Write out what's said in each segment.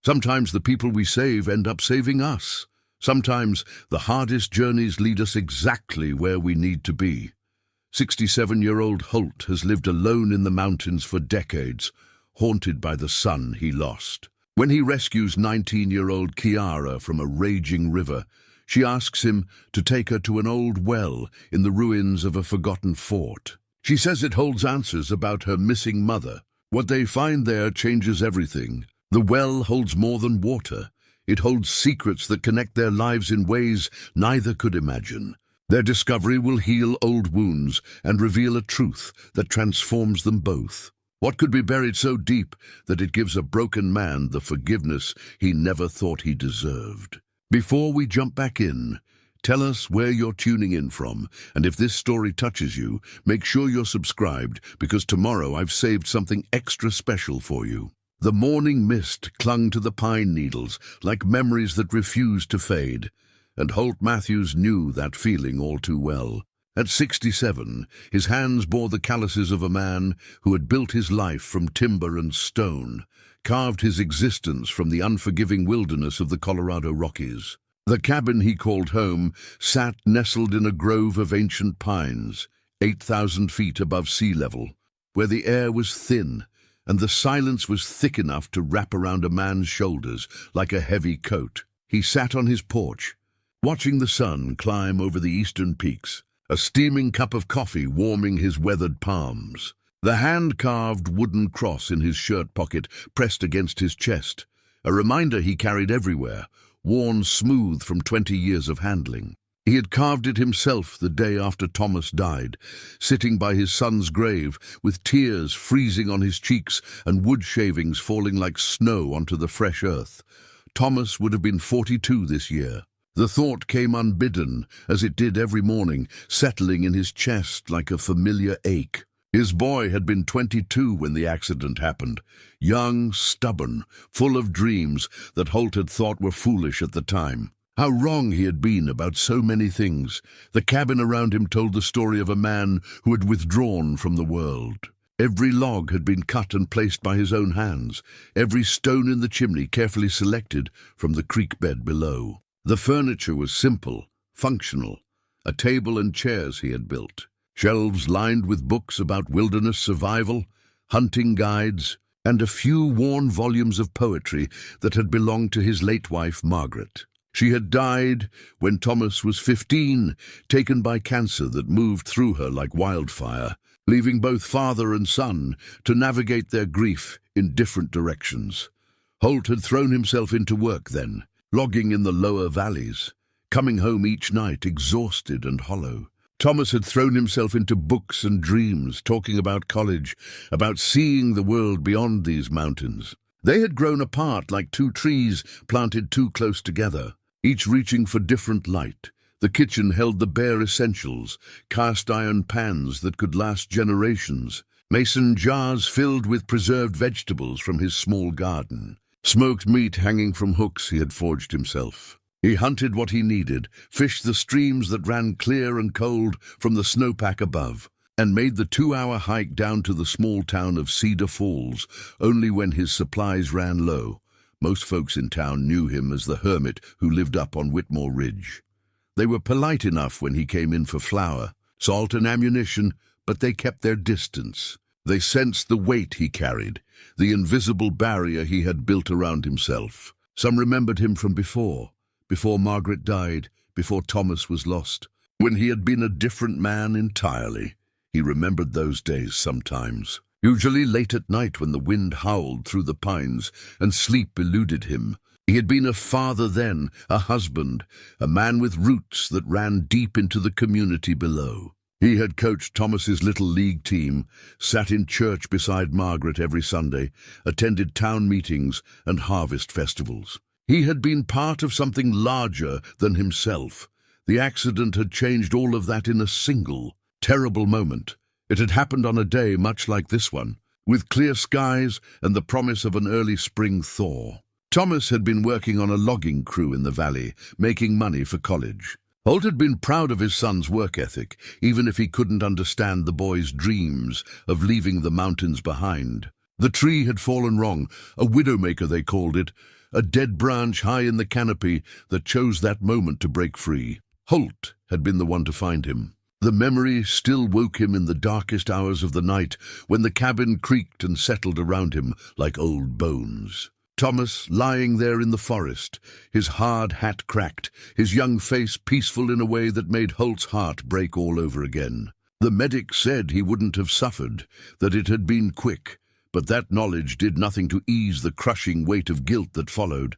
Sometimes the people we save end up saving us. Sometimes the hardest journeys lead us exactly where we need to be. 67-year-old Holt has lived alone in the mountains for decades, haunted by the son he lost. When he rescues 19-year-old Kiara from a raging river, she asks him to take her to an old well in the ruins of a forgotten fort. She says it holds answers about her missing mother. What they find there changes everything. The well holds more than water. It holds secrets that connect their lives in ways neither could imagine. Their discovery will heal old wounds and reveal a truth that transforms them both. What could be buried so deep that it gives a broken man the forgiveness he never thought he deserved? Before we jump back in, tell us where you're tuning in from, and if this story touches you, make sure you're subscribed, because tomorrow I've saved something extra special for you. The morning mist clung to the pine needles like memories that refused to fade, and Holt Matthews knew that feeling all too well. At 67, his hands bore the calluses of a man who had built his life from timber and stone, carved his existence from the unforgiving wilderness of the Colorado Rockies. The cabin he called home sat nestled in a grove of ancient pines, 8,000 feet above sea level, where the air was thin and the silence was thick enough to wrap around a man's shoulders like a heavy coat. He sat on his porch, watching the sun climb over the eastern peaks, a steaming cup of coffee warming his weathered palms. The hand-carved wooden cross in his shirt pocket pressed against his chest, a reminder he carried everywhere, worn smooth from 20 years of handling. He had carved it himself the day after Thomas died, sitting by his son's grave with tears freezing on his cheeks and wood shavings falling like snow onto the fresh earth. Thomas would have been 42 this year. The thought came unbidden, as it did every morning, settling in his chest like a familiar ache. His boy had been 22 when the accident happened, young, stubborn, full of dreams that Holt had thought were foolish at the time. How wrong he had been about so many things. The cabin around him told the story of a man who had withdrawn from the world. Every log had been cut and placed by his own hands, every stone in the chimney carefully selected from the creek bed below. The furniture was simple, functional, a table and chairs he had built, shelves lined with books about wilderness survival, hunting guides, and a few worn volumes of poetry that had belonged to his late wife, Margaret. She had died when Thomas was 15, taken by cancer that moved through her like wildfire, leaving both father and son to navigate their grief in different directions. Holt had thrown himself into work then, logging in the lower valleys, coming home each night exhausted and hollow. Thomas had thrown himself into books and dreams, talking about college, about seeing the world beyond these mountains. They had grown apart like two trees planted too close together, each reaching for different light. The kitchen held the bare essentials, cast-iron pans that could last generations, mason jars filled with preserved vegetables from his small garden, smoked meat hanging from hooks he had forged himself. He hunted what he needed, fished the streams that ran clear and cold from the snowpack above, and made the 2-hour hike down to the small town of Cedar Falls only when his supplies ran low. Most folks in town knew him as the hermit who lived up on Whitmore Ridge. They were polite enough when he came in for flour, salt and ammunition, but they kept their distance. They sensed the weight he carried, the invisible barrier he had built around himself. Some remembered him from before Margaret died, before Thomas was lost, when he had been a different man entirely. He remembered those days sometimes, usually late at night when the wind howled through the pines and sleep eluded him. He had been a father then, a husband, a man with roots that ran deep into the community below. He had coached Thomas's little league team, sat in church beside Margaret every Sunday, attended town meetings and harvest festivals. He had been part of something larger than himself. The accident had changed all of that in a single, terrible moment. It had happened on a day much like this one, with clear skies and the promise of an early spring thaw. Thomas had been working on a logging crew in the valley, making money for college. Holt had been proud of his son's work ethic, even if he couldn't understand the boy's dreams of leaving the mountains behind. The tree had fallen wrong, a widowmaker they called it, a dead branch high in the canopy that chose that moment to break free. Holt had been the one to find him. The memory still woke him in the darkest hours of the night, when the cabin creaked and settled around him like old bones. Thomas lying there in the forest, his hard hat cracked, his young face peaceful in a way that made Holt's heart break all over again. The medic said he wouldn't have suffered, that it had been quick, but that knowledge did nothing to ease the crushing weight of guilt that followed.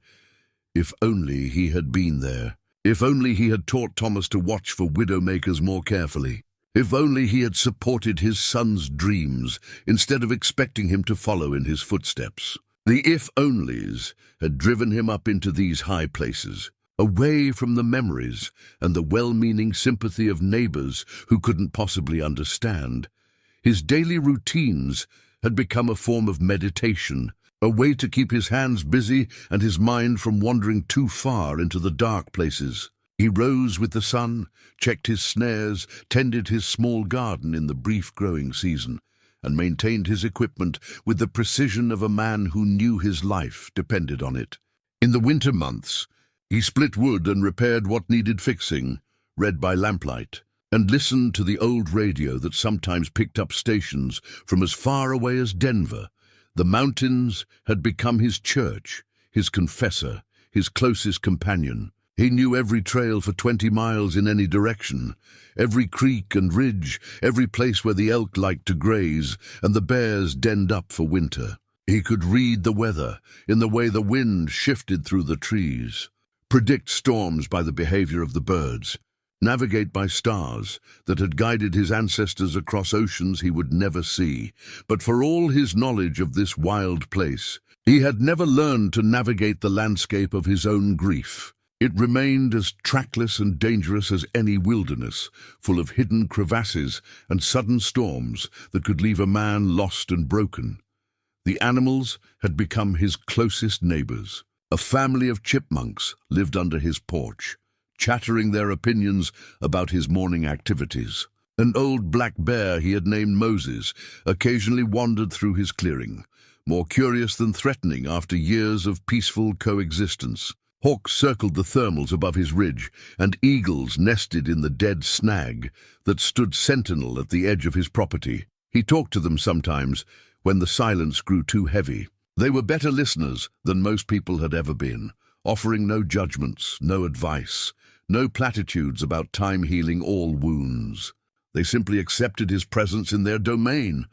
If only he had been there. If only he had taught Thomas to watch for widowmakers more carefully. If only he had supported his son's dreams, instead of expecting him to follow in his footsteps. The if-onlys had driven him up into these high places, away from the memories and the well-meaning sympathy of neighbors who couldn't possibly understand. His daily routines had become a form of meditation, a way to keep his hands busy and his mind from wandering too far into the dark places. He rose with the sun, checked his snares, tended his small garden in the brief growing season, and maintained his equipment with the precision of a man who knew his life depended on it. In the winter months, he split wood and repaired what needed fixing, read by lamplight, and listened to the old radio that sometimes picked up stations from as far away as Denver. The mountains had become his church, his confessor, his closest companion. He knew every trail for 20 miles in any direction, every creek and ridge, every place where the elk liked to graze and the bears denned up for winter. He could read the weather in the way the wind shifted through the trees, predict storms by the behavior of the birds, navigate by stars that had guided his ancestors across oceans he would never see. But for all his knowledge of this wild place, he had never learned to navigate the landscape of his own grief. It remained as trackless and dangerous as any wilderness, full of hidden crevasses and sudden storms that could leave a man lost and broken. The animals had become his closest neighbors. A family of chipmunks lived under his porch, chattering their opinions about his morning activities. An old black bear he had named Moses occasionally wandered through his clearing, more curious than threatening after years of peaceful coexistence. Hawks circled the thermals above his ridge, and eagles nested in the dead snag that stood sentinel at the edge of his property. He talked to them sometimes when the silence grew too heavy. They were better listeners than most people had ever been, offering no judgments, no advice, no platitudes about time healing all wounds. They simply accepted his presence in their domain,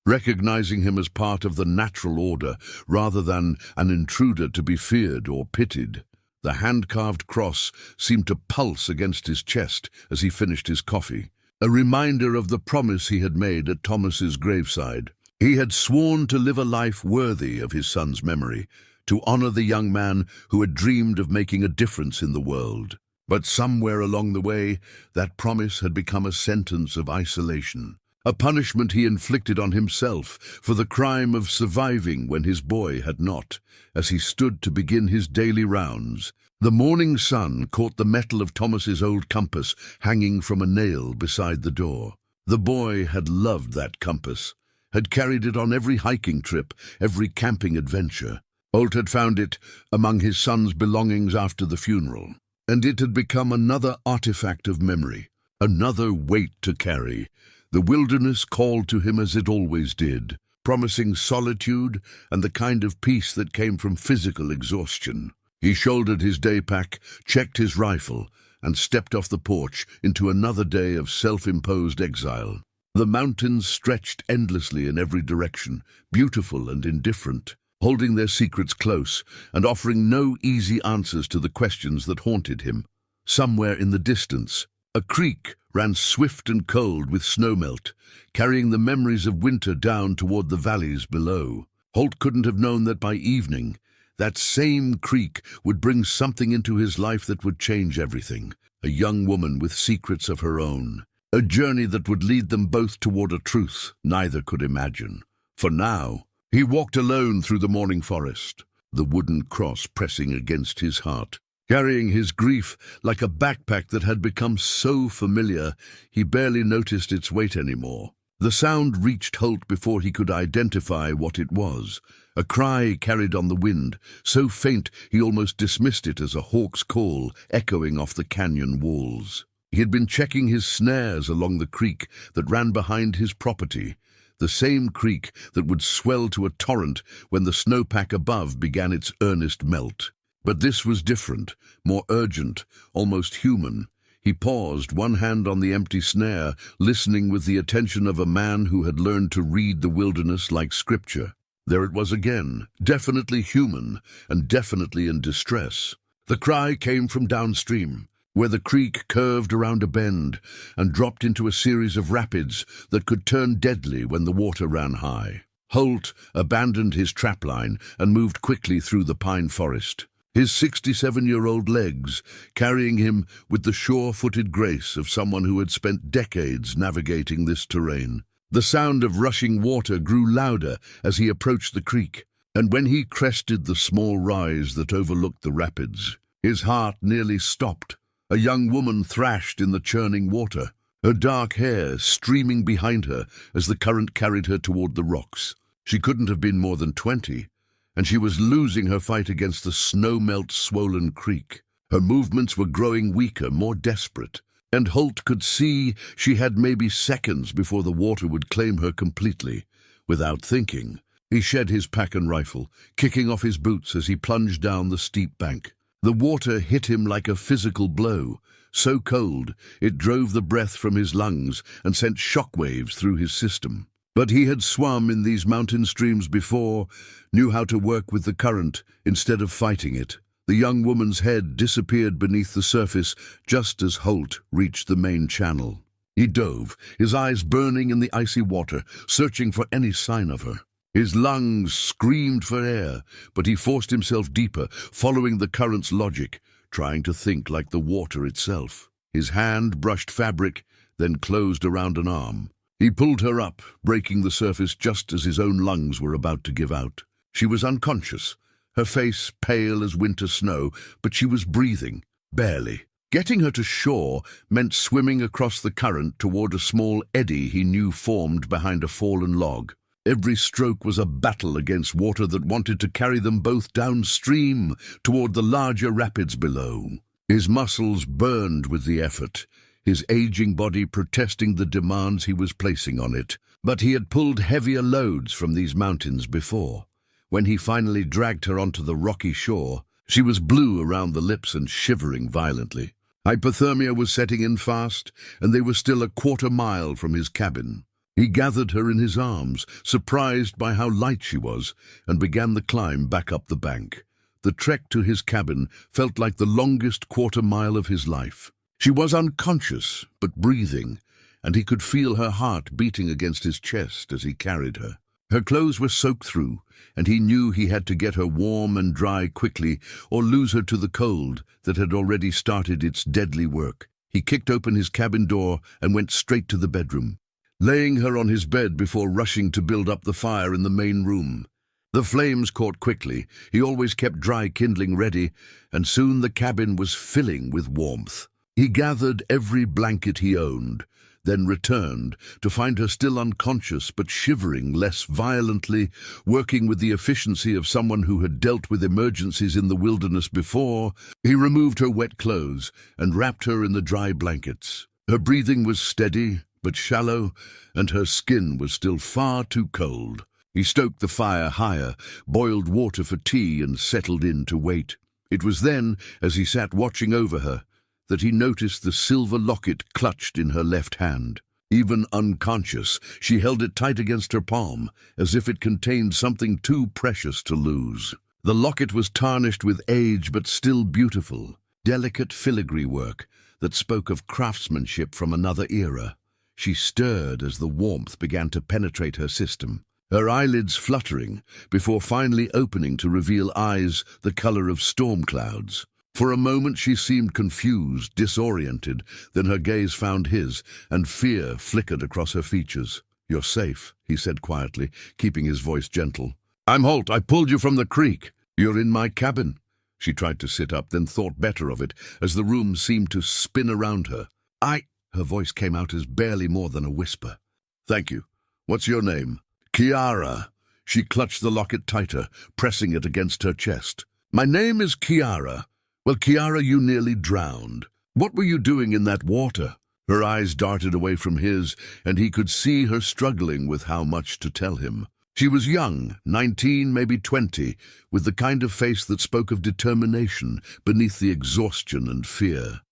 recognizing him as part of the natural order rather than an intruder to be feared or pitied. The hand-carved cross seemed to pulse against his chest as he finished his coffee, a reminder of the promise he had made at Thomas's graveside. He had sworn to live a life worthy of his son's memory, to honor the young man who had dreamed of making a difference in the world. But somewhere along the way, that promise had become a sentence of isolation, a punishment he inflicted on himself for the crime of surviving when his boy had not. As he stood to begin his daily rounds, the morning sun caught the metal of Thomas's old compass hanging from a nail beside the door. The boy had loved that compass, had carried it on every hiking trip, every camping adventure. Holt had found it among his son's belongings after the funeral, and it had become another artifact of memory, another weight to carry. The wilderness called to him as it always did, promising solitude and the kind of peace that came from physical exhaustion. He shouldered his day pack, checked his rifle, and stepped off the porch into another day of self-imposed exile. The mountains stretched endlessly in every direction, beautiful and indifferent, holding their secrets close and offering no easy answers to the questions that haunted him. Somewhere in the distance, a creek ran swift and cold with snowmelt, carrying the memories of winter down toward the valleys below. Holt couldn't have known that by evening, that same creek would bring something into his life that would change everything. A young woman with secrets of her own. A journey that would lead them both toward a truth neither could imagine. For now, he walked alone through the morning forest, the wooden cross pressing against his heart. Carrying his grief like a backpack that had become so familiar, he barely noticed its weight anymore. The sound reached Holt before he could identify what it was, A cry carried on the wind, so faint he almost dismissed it as a hawk's call echoing off the canyon walls. He had been checking his snares along the creek that ran behind his property, the same creek that would swell to a torrent when the snowpack above began its earnest melt. But this was different, more urgent, almost human. He paused, one hand on the empty snare, listening with the attention of a man who had learned to read the wilderness like scripture. There it was again, definitely human, and definitely in distress. The cry came from downstream, where the creek curved around a bend and dropped into a series of rapids that could turn deadly when the water ran high. Holt abandoned his trapline and moved quickly through the pine forest, his 67-year-old legs carrying him with the sure-footed grace of someone who had spent decades navigating this terrain. The sound of rushing water grew louder as he approached the creek, and when he crested the small rise that overlooked the rapids, his heart nearly stopped. A young woman thrashed in the churning water, her dark hair streaming behind her as the current carried her toward the rocks. She couldn't have been more than 20, and she was losing her fight against the snow-melt-swollen creek. Her movements were growing weaker, more desperate, and Holt could see she had maybe seconds before the water would claim her completely. Without thinking, he shed his pack and rifle, kicking off his boots as he plunged down the steep bank. The water hit him like a physical blow, so cold it drove the breath from his lungs and sent shockwaves through his system. But he had swum in these mountain streams before, knew how to work with the current instead of fighting it. The young woman's head disappeared beneath the surface just as Holt reached the main channel. He dove, his eyes burning in the icy water, searching for any sign of her. His lungs screamed for air, but he forced himself deeper, following the current's logic, trying to think like the water itself. His hand brushed fabric, then closed around an arm. He pulled her up, breaking the surface just as his own lungs were about to give out. She was unconscious, her face pale as winter snow, but she was breathing, barely. Getting her to shore meant swimming across the current toward a small eddy he knew formed behind a fallen log. Every stroke was a battle against water that wanted to carry them both downstream toward the larger rapids below. His muscles burned with the effort, his aging body protesting the demands he was placing on it. But he had pulled heavier loads from these mountains before. When he finally dragged her onto the rocky shore, she was blue around the lips and shivering violently. Hypothermia was setting in fast, and they were still a quarter-mile from his cabin. He gathered her in his arms, surprised by how light she was, and began the climb back up the bank. The trek to his cabin felt like the longest quarter-mile of his life. She was unconscious, but breathing, and he could feel her heart beating against his chest as he carried her. Her clothes were soaked through, and he knew he had to get her warm and dry quickly or lose her to the cold that had already started its deadly work. He kicked open his cabin door and went straight to the bedroom, laying her on his bed before rushing to build up the fire in the main room. The flames caught quickly. He always kept dry kindling ready, and soon the cabin was filling with warmth. He gathered every blanket he owned, then returned to find her still unconscious but shivering less violently, working with the efficiency of someone who had dealt with emergencies in the wilderness before. He removed her wet clothes and wrapped her in the dry blankets. Her breathing was steady but shallow, and her skin was still far too cold. He stoked the fire higher, boiled water for tea, and settled in to wait. It was then, as he sat watching over her, that he noticed the silver locket clutched in her left hand. Even unconscious, she held it tight against her palm, as if it contained something too precious to lose. The locket was tarnished with age but still beautiful, delicate filigree work that spoke of craftsmanship from another era. She stirred as the warmth began to penetrate her system, her eyelids fluttering before finally opening to reveal eyes the color of storm clouds. For a moment she seemed confused, disoriented, then her gaze found his, and fear flickered across her features. "You're safe," he said quietly, keeping his voice gentle. "I'm Holt. I pulled you from the creek. You're in my cabin." She tried to sit up, then thought better of it, as the room seemed to spin around her. Her voice came out as barely more than a whisper. "Thank you. What's your name?" "Kiara." She clutched the locket tighter, pressing it against her chest. "My name is Kiara. Well, Kiara, you nearly drowned. What were you doing in that water?" Her eyes darted away from his, and he could see her struggling with how much to tell him. She was young, 19, maybe 20, with the kind of face that spoke of determination beneath the exhaustion and fear.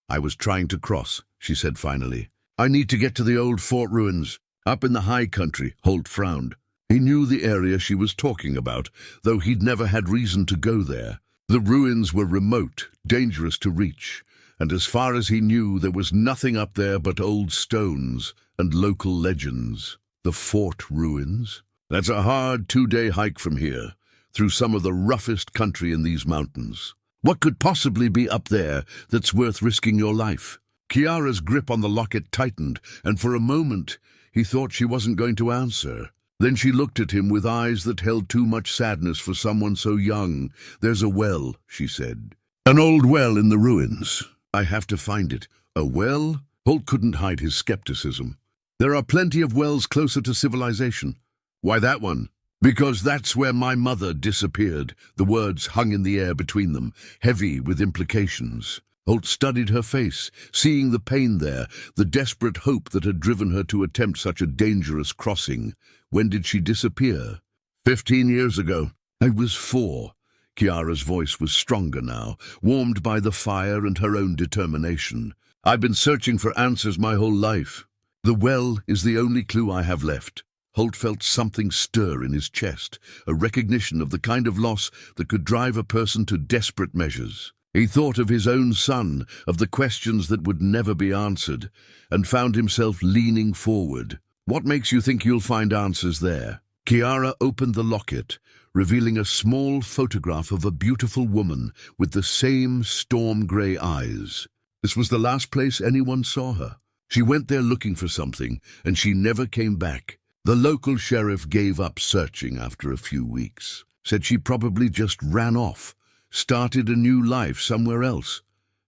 "I was trying to cross," she said finally. "I need to get to the old fort ruins, up in the high country." Holt frowned. He knew the area she was talking about, though he'd never had reason to go there. The ruins were remote, dangerous to reach, and as far as he knew, there was nothing up there but old stones and local legends. The fort ruins? That's a hard 2-day hike from here, through some of the roughest country in these mountains. What could possibly be up there that's worth risking your life? Kiara's grip on the locket tightened, and for a moment he thought she wasn't going to answer. Then she looked at him with eyes that held too much sadness for someone so young. "There's a well," she said. "An old well in the ruins. I have to find it." "A well?" Holt couldn't hide his skepticism. "There are plenty of wells closer to civilization." "Why that one?" "Because that's where my mother disappeared." The words hung in the air between them, heavy with implications. Holt studied her face, seeing the pain there, the desperate hope that had driven her to attempt such a dangerous crossing. "When did she disappear?" 15 years ago. I was 4. Kiara's voice was stronger now, warmed by the fire and her own determination. "I've been searching for answers my whole life. The well is the only clue I have left." Holt felt something stir in his chest, a recognition of the kind of loss that could drive a person to desperate measures. He thought of his own son, of the questions that would never be answered, and found himself leaning forward. "What makes you think you'll find answers there?" Kiara opened the locket, revealing a small photograph of a beautiful woman with the same storm-grey eyes. This was the last place anyone saw her. She went there looking for something, and she never came back. The local sheriff gave up searching after a few weeks, said she probably just ran off, started a new life somewhere else.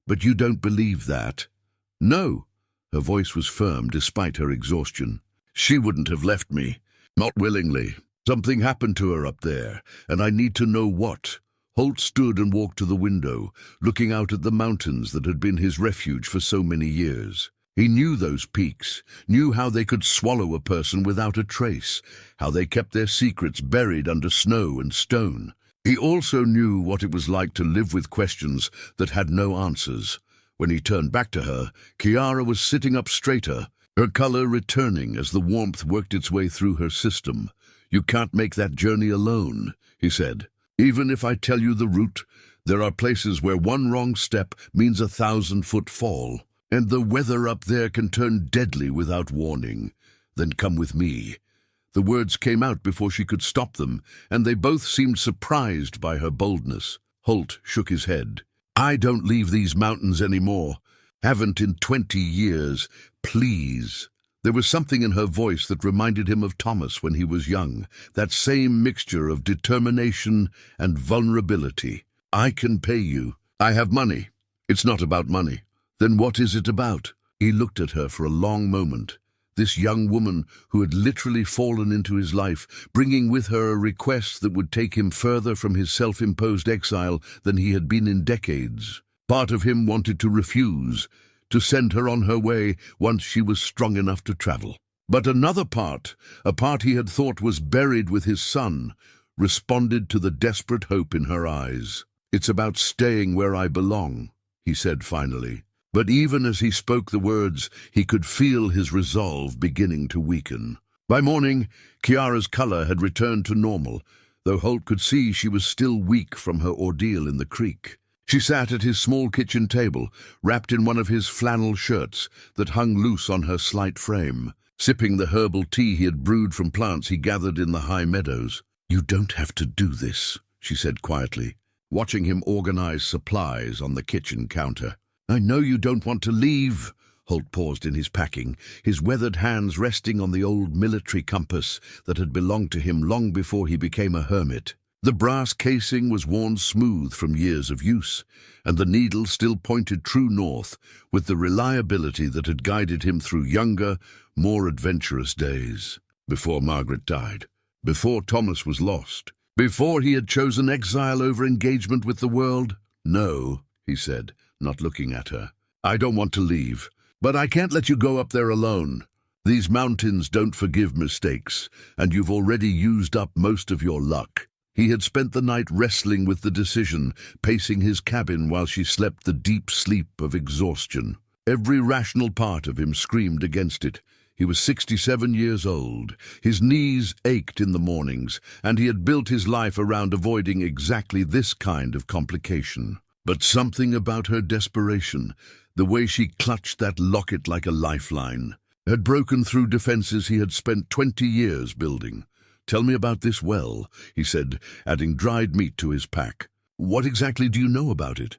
"But you don't believe that?" "No." Her voice was firm despite her exhaustion. "She wouldn't have left me. Not willingly. Something happened to her up there, and I need to know what." Holt stood and walked to the window, looking out at the mountains that had been his refuge for so many years. He knew those peaks, knew how they could swallow a person without a trace, how they kept their secrets buried under snow and stone. He also knew what it was like to live with questions that had no answers. When he turned back to her, Kiara was sitting up straighter, her color returning as the warmth worked its way through her system. "You can't make that journey alone," he said. "Even if I tell you the route, there are places where one wrong step means a 1,000-foot fall. And the weather up there can turn deadly without warning. Then come with me." The words came out before she could stop them, and they both seemed surprised by her boldness. Holt shook his head. "I don't leave these mountains anymore. Haven't in 20 years. Please." There was something in her voice that reminded him of Thomas when he was young, that same mixture of determination and vulnerability. "I can pay you. I have money." "It's not about money." "Then what is it about?" He looked at her for a long moment. This young woman who had literally fallen into his life, bringing with her a request that would take him further from his self-imposed exile than he had been in decades. Part of him wanted to refuse, to send her on her way once she was strong enough to travel. But another part, a part he had thought was buried with his son, responded to the desperate hope in her eyes. "It's about staying where I belong," he said finally. But even as he spoke the words, he could feel his resolve beginning to weaken. By morning, Kiara's color had returned to normal, though Holt could see she was still weak from her ordeal in the creek. She sat at his small kitchen table, wrapped in one of his flannel shirts that hung loose on her slight frame, sipping the herbal tea he had brewed from plants he gathered in the high meadows. "You don't have to do this," she said quietly, watching him organize supplies on the kitchen counter. "I know you don't want to leave." Holt paused in his packing, his weathered hands resting on the old military compass that had belonged to him long before he became a hermit. The brass casing was worn smooth from years of use, and the needle still pointed true north with the reliability that had guided him through younger, more adventurous days. Before Margaret died, Before Thomas was lost? Before he had chosen exile over engagement with the world? No, he said, not looking at her. I don't want to leave, but I can't let you go up there alone. These mountains don't forgive mistakes, and you've already used up most of your luck. He had spent the night wrestling with the decision, pacing his cabin while she slept the deep sleep of exhaustion. Every rational part of him screamed against it. He was 67 years old. His knees ached in the mornings, and he had built his life around avoiding exactly this kind of complication. But something about her desperation, the way she clutched that locket like a lifeline, had broken through defenses he had spent 20 years building. Tell me about this well, he said, adding dried meat to his pack. What exactly do you know about it?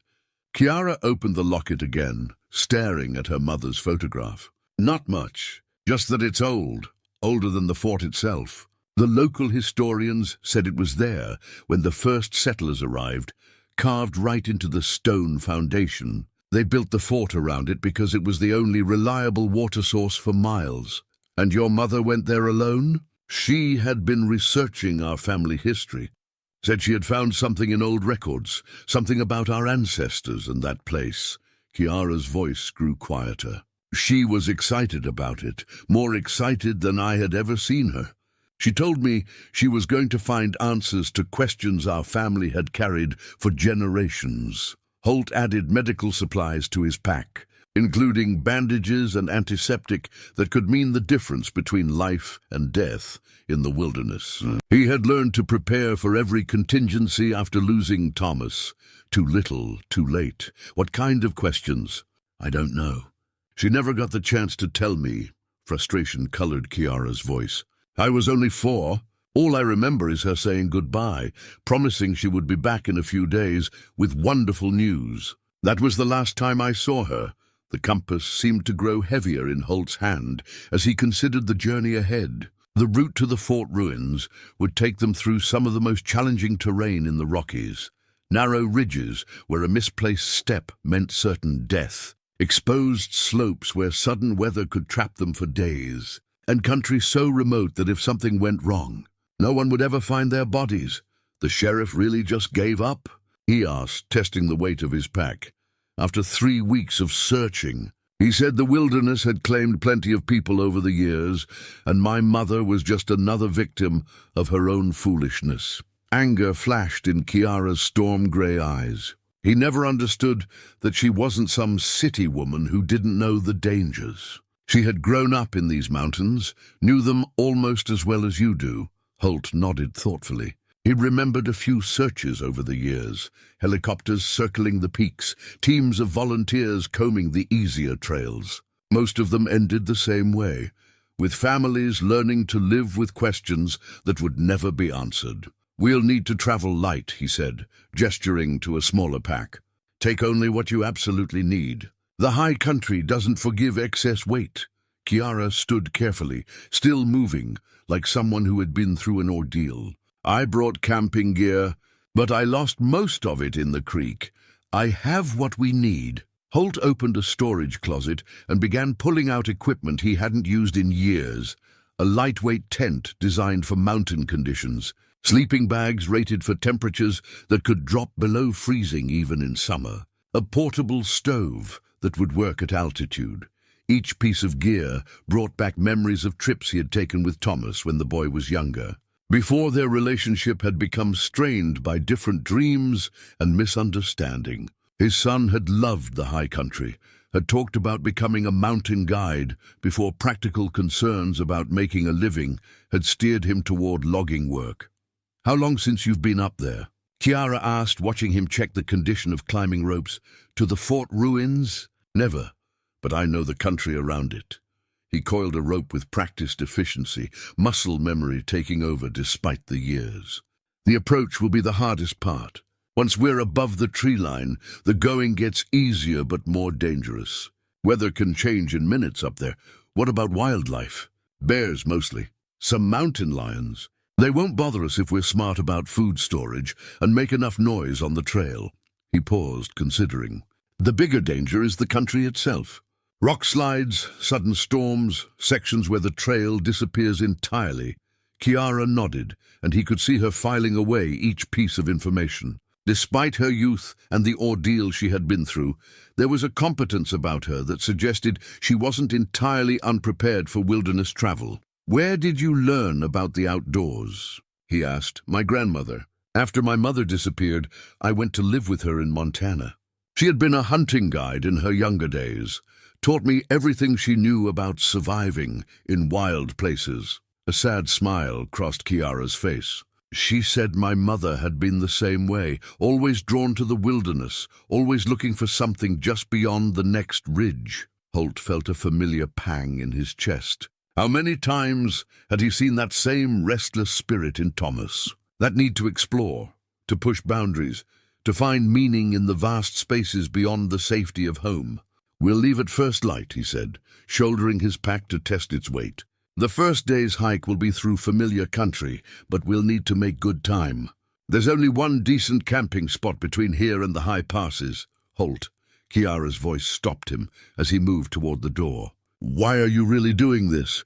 Kiara opened the locket again, staring at her mother's photograph. Not much, just that it's old, older than the fort itself. The local historians said it was there when the first settlers arrived, carved right into the stone foundation. They built the fort around it because it was the only reliable water source for miles. And your mother went there alone? She had been researching our family history. Said she had found something in old records, something about our ancestors and that place. Kiara's voice grew quieter. She was excited about it, more excited than I had ever seen her. She told me she was going to find answers to questions our family had carried for generations. Holt added medical supplies to his pack, including bandages and antiseptic that could mean the difference between life and death in the wilderness. He had learned to prepare for every contingency after losing Thomas. Too little, too late. What kind of questions? I don't know. She never got the chance to tell me. Frustration colored Kiara's voice. I was only 4. All I remember is her saying goodbye, promising she would be back in a few days with wonderful news. That was the last time I saw her. The compass seemed to grow heavier in Holt's hand as he considered the journey ahead. The route to the fort ruins would take them through some of the most challenging terrain in the Rockies. Narrow ridges where a misplaced step meant certain death. Exposed slopes where sudden weather could trap them for days. And country so remote that if something went wrong, no one would ever find their bodies. The sheriff really just gave up? He asked, testing the weight of his pack. After 3 weeks of searching, he said the wilderness had claimed plenty of people over the years, and my mother was just another victim of her own foolishness. Anger flashed in Kiara's storm-gray eyes. He never understood that she wasn't some city woman who didn't know the dangers. She had grown up in these mountains, knew them almost as well as you do. Holt nodded thoughtfully. He remembered a few searches over the years, helicopters circling the peaks, teams of volunteers combing the easier trails. Most of them ended the same way, with families learning to live with questions that would never be answered. We'll need to travel light, he said, gesturing to a smaller pack. Take only what you absolutely need. The high country doesn't forgive excess weight. Kiara stood carefully, still moving, like someone who had been through an ordeal. I brought camping gear, but I lost most of it in the creek. I have what we need. Holt opened a storage closet and began pulling out equipment he hadn't used in years. A lightweight tent designed for mountain conditions. Sleeping bags rated for temperatures that could drop below freezing even in summer. A portable stove that would work at altitude. Each piece of gear brought back memories of trips he had taken with Thomas when the boy was younger. Before their relationship had become strained by different dreams and misunderstanding. His son had loved the high country, had talked about becoming a mountain guide before practical concerns about making a living had steered him toward logging work. How long since you've been up there? Kiara asked, watching him check the condition of climbing ropes. To the fort ruins? Never, but I know the country around it. He coiled a rope with practiced efficiency, muscle memory taking over despite the years. The approach will be the hardest part. Once we're above the tree line, the going gets easier but more dangerous. Weather can change in minutes up there. What about wildlife? Bears mostly. Some mountain lions. They won't bother us if we're smart about food storage and make enough noise on the trail. He paused, considering. The bigger danger is the country itself. Rock slides, sudden storms, sections where the trail disappears entirely. Kiara nodded, and he could see her filing away each piece of information. Despite her youth and the ordeal she had been through, there was a competence about her that suggested she wasn't entirely unprepared for wilderness travel. "Where did you learn about the outdoors?" he asked. "My grandmother. After my mother disappeared, I went to live with her in Montana. She had been a hunting guide in her younger days, taught me everything she knew about surviving in wild places." A sad smile crossed Kiara's face. "She said my mother had been the same way, always drawn to the wilderness, always looking for something just beyond the next ridge." Holt felt a familiar pang in his chest. How many times had he seen that same restless spirit in Thomas? That need to explore, to push boundaries, to find meaning in the vast spaces beyond the safety of home. "We'll leave at first light," he said, shouldering his pack to test its weight. "The first day's hike will be through familiar country, but we'll need to make good time. There's only one decent camping spot between here and the high passes." "Holt," Kiara's voice stopped him as he moved toward the door. "Why are you really doing this?"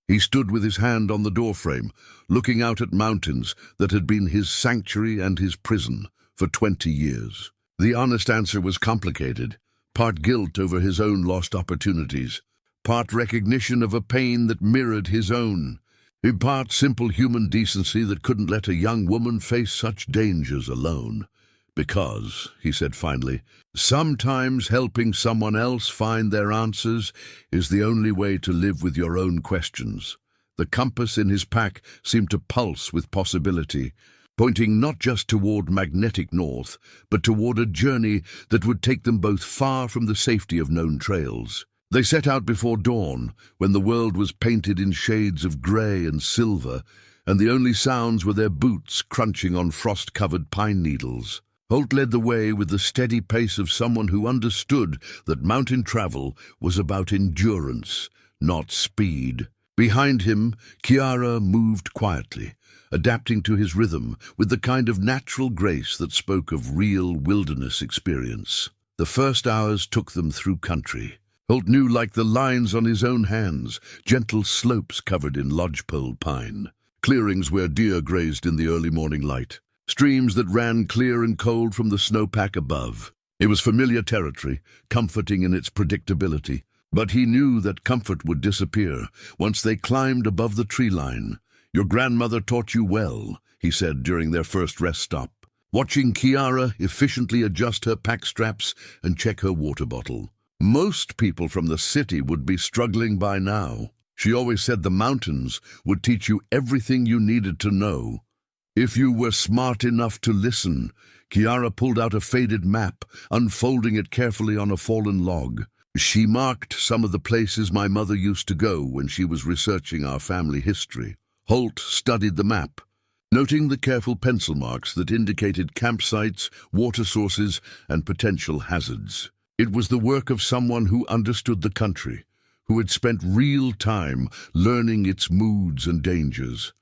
He stood with his hand on the doorframe, looking out at mountains that had been his sanctuary and his prison for 20 years. The honest answer was complicated, part guilt over his own lost opportunities, part recognition of a pain that mirrored his own, in part simple human decency that couldn't let a young woman face such dangers alone. "Because," he said finally, "sometimes helping someone else find their answers is the only way to live with your own questions." The compass in his pack seemed to pulse with possibility, pointing not just toward magnetic north, but toward a journey that would take them both far from the safety of known trails. They set out before dawn, when the world was painted in shades of grey and silver, and the only sounds were their boots crunching on frost-covered pine needles. Holt led the way with the steady pace of someone who understood that mountain travel was about endurance, not speed. Behind him, Kiara moved quietly, adapting to his rhythm with the kind of natural grace that spoke of real wilderness experience. The first hours took them through country. Holt knew like the lines on his own hands, gentle slopes covered in lodgepole pine, clearings where deer grazed in the early morning light, streams that ran clear and cold from the snowpack above. It was familiar territory, comforting in its predictability, but he knew that comfort would disappear once they climbed above the tree line. "Your grandmother taught you well," he said during their first rest stop, watching Kiara efficiently adjust her pack straps and check her water bottle. Most people from the city would be struggling by now. She always said the mountains would teach you everything you needed to know, if you were smart enough to listen. Kiara pulled out a faded map, unfolding it carefully on a fallen log. She marked some of the places my mother used to go when she was researching our family history. Holt studied the map, noting the careful pencil marks that indicated campsites, water sources, and potential hazards. It was the work of someone who understood the country, who had spent real time learning its moods and dangers.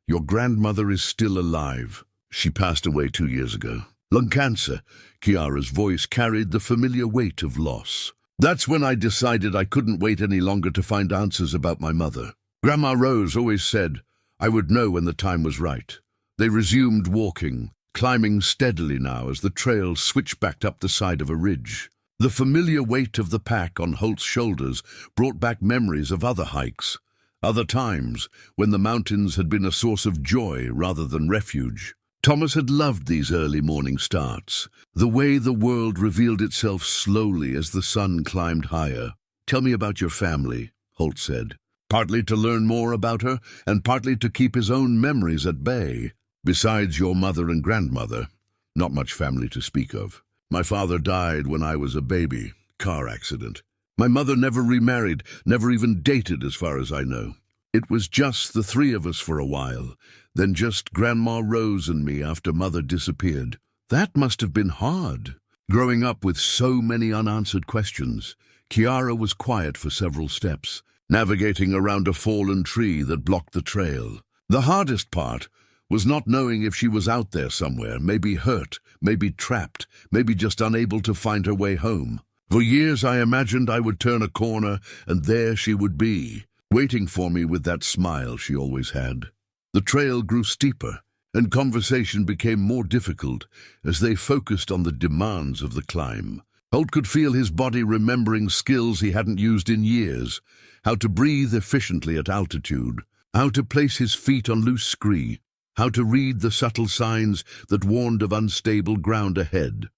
"Your grandmother is still alive. She passed away 2 years ago. Lung cancer." Kiara's voice carried the familiar weight of loss. "That's when I decided I couldn't wait any longer to find answers about my mother. Grandma Rose always said I would know when the time was right." They resumed walking, climbing steadily now as the trail switchbacked up the side of a ridge. The familiar weight of the pack on Holt's shoulders brought back memories of other hikes, other times when the mountains had been a source of joy rather than refuge. Thomas had loved these early morning starts, the way the world revealed itself slowly as the sun climbed higher. "Tell me about your family," Holt said, partly to learn more about her and partly to keep his own memories at bay. "Besides your mother and grandmother, not much family to speak of. My father died when I was a baby, car accident. My mother never remarried, never even dated as far as I know. It was just the three of us for a while, then just Grandma Rose and me after Mother disappeared. That must have been hard. Growing up with so many unanswered questions, Kiara was quiet for several steps, navigating around a fallen tree that blocked the trail. The hardest part was not knowing if she was out there somewhere, maybe hurt, maybe trapped, maybe just unable to find her way home. For years I imagined I would turn a corner and there she would be, waiting for me with that smile she always had. The trail grew steeper, and conversation became more difficult as they focused on the demands of the climb. Holt could feel his body remembering skills he hadn't used in years: how to breathe efficiently at altitude, how to place his feet on loose scree, how to read the subtle signs that warned of unstable ground ahead.